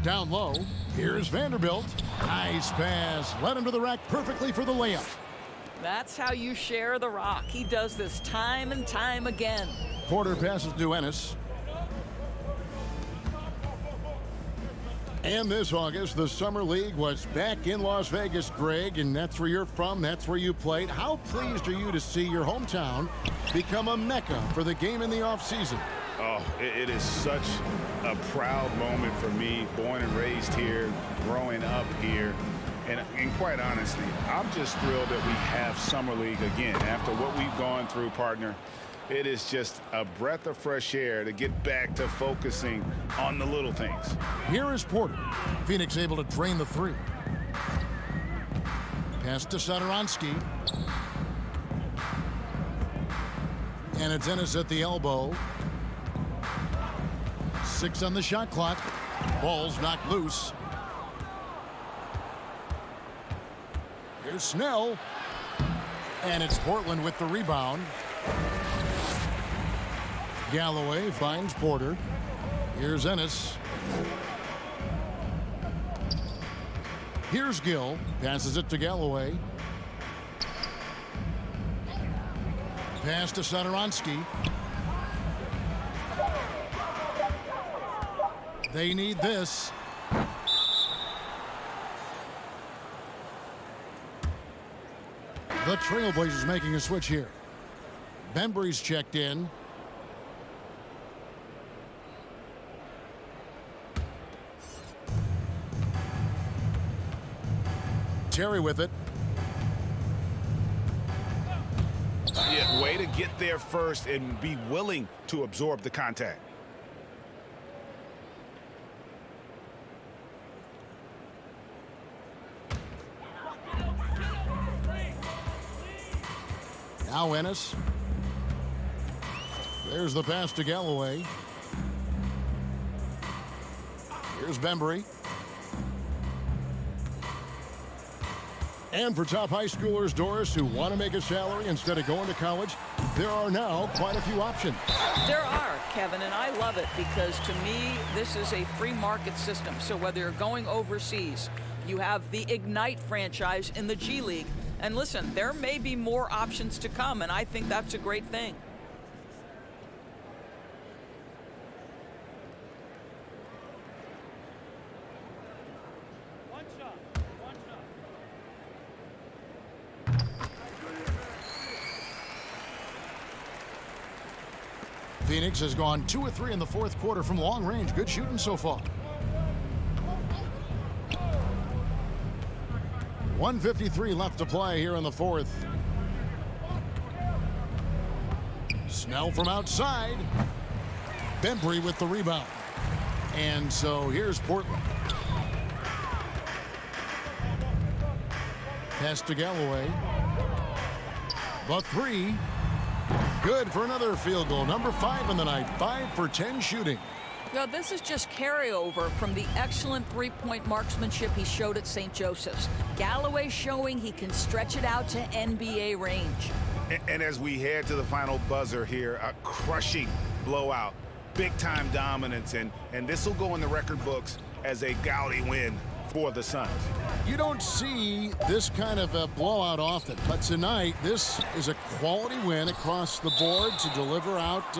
Down low. Here's Vanderbilt. Nice pass. Led him to the rack perfectly for the layup. That's how you share the rock. He does this time and time again. Porter passes to Ennis. And this August, the Summer League was back in Las Vegas, Greg, and that's where you're from, that's where you played. How pleased are you to see your hometown become a mecca for the game in the offseason? Oh, it is such a proud moment for me, born and raised here, growing up here. And quite honestly, I'm just thrilled that we have Summer League again. After what we've gone through, partner, it is just a breath of fresh air to get back to focusing on the little things. Here is Porter. Phoenix able to drain the three. Pass to Satoransky. And it's Ennis at the elbow. 6 on the shot clock. Ball's knocked loose. Here's Snell. And it's Portland with the rebound. Galloway finds Porter. Here's Ennis. Here's Gill. Passes it to Galloway. Pass to Satoransky. They need this. The Trailblazers making a switch here. Bembry's checked in. Terry with it. Yeah, way to get there first and be willing to absorb the contact. Now Ennis. There's the pass to Galloway. Here's Bembry. And for top high schoolers, Doris, who want to make a salary instead of going to college, there are now quite a few options. There are, Kevin, and I love it because to me, this is a free market system. So whether you're going overseas, you have the Ignite franchise in the G League. And listen, there may be more options to come, and I think that's a great thing. Phoenix has gone 2 of 3 in the fourth quarter from long range. Good shooting so far. 1:53 left to play here in the fourth. Snell from outside. Bembry with the rebound. And so here's Portland. Pass to Galloway. The three. Good for another field goal. Number 5 in the night. 5 for 10 shooting. Now, this is just carryover from the excellent three-point marksmanship he showed at St. Joseph's. Galloway showing he can stretch it out to NBA range. And as we head to the final buzzer here, a crushing blowout, big-time dominance, and this will go in the record books as a gaudy win for the Suns. You don't see this kind of a blowout often, but tonight this is a quality win across the board to deliver out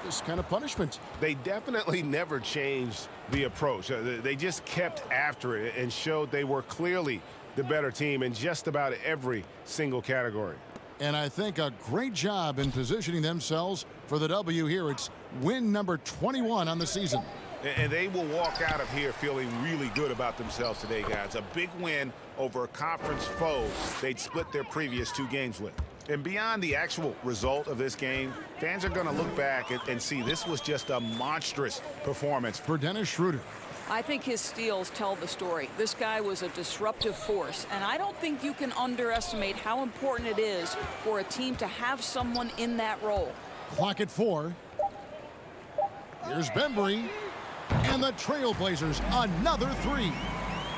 this kind of punishment. They definitely never changed the approach. They just kept after it and showed they were clearly the better team in just about every single category. And I think a great job in positioning themselves for the W here. It's win number 21 on the season. And they will walk out of here feeling really good about themselves today, guys. A big win over a conference foe they'd split their previous 2 games with. And beyond the actual result of this game, fans are going to look back and see this was just a monstrous performance for Dennis Schroeder. I think his steals tell the story. This guy was a disruptive force, and I don't think you can underestimate how important it is for a team to have someone in that role. Clock at 4. Here's Bembry. And the Trailblazers, another 3.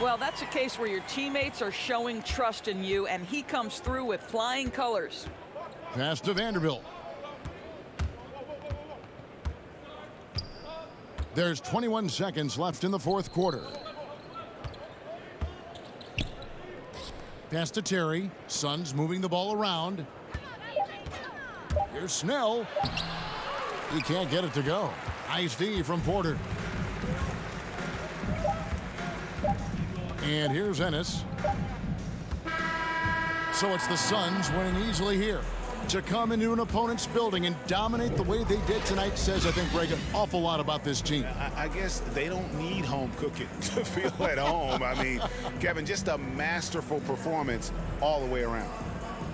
Well, that's a case where your teammates are showing trust in you, and he comes through with flying colors. Pass to Vanderbilt. There's 21 seconds left in the fourth quarter. Pass to Terry. Suns moving the ball around. Here's Snell. He can't get it to go. Nice D from Porter. And here's Ennis. So it's the Suns winning easily here. To come into an opponent's building and dominate the way they did tonight says, I think, Greg, an awful lot about this team. I guess they don't need home cooking to feel at home. I mean, Kevin, just a masterful performance all the way around.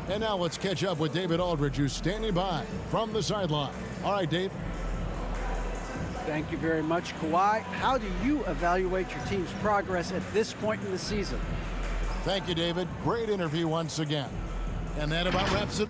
And now let's catch up with David Aldridge, who's standing by from the sideline. All right, Dave. Thank you very much, Kawhi. How do you evaluate your team's progress at this point in the season? Thank you, David. Great interview once again. And that about wraps it.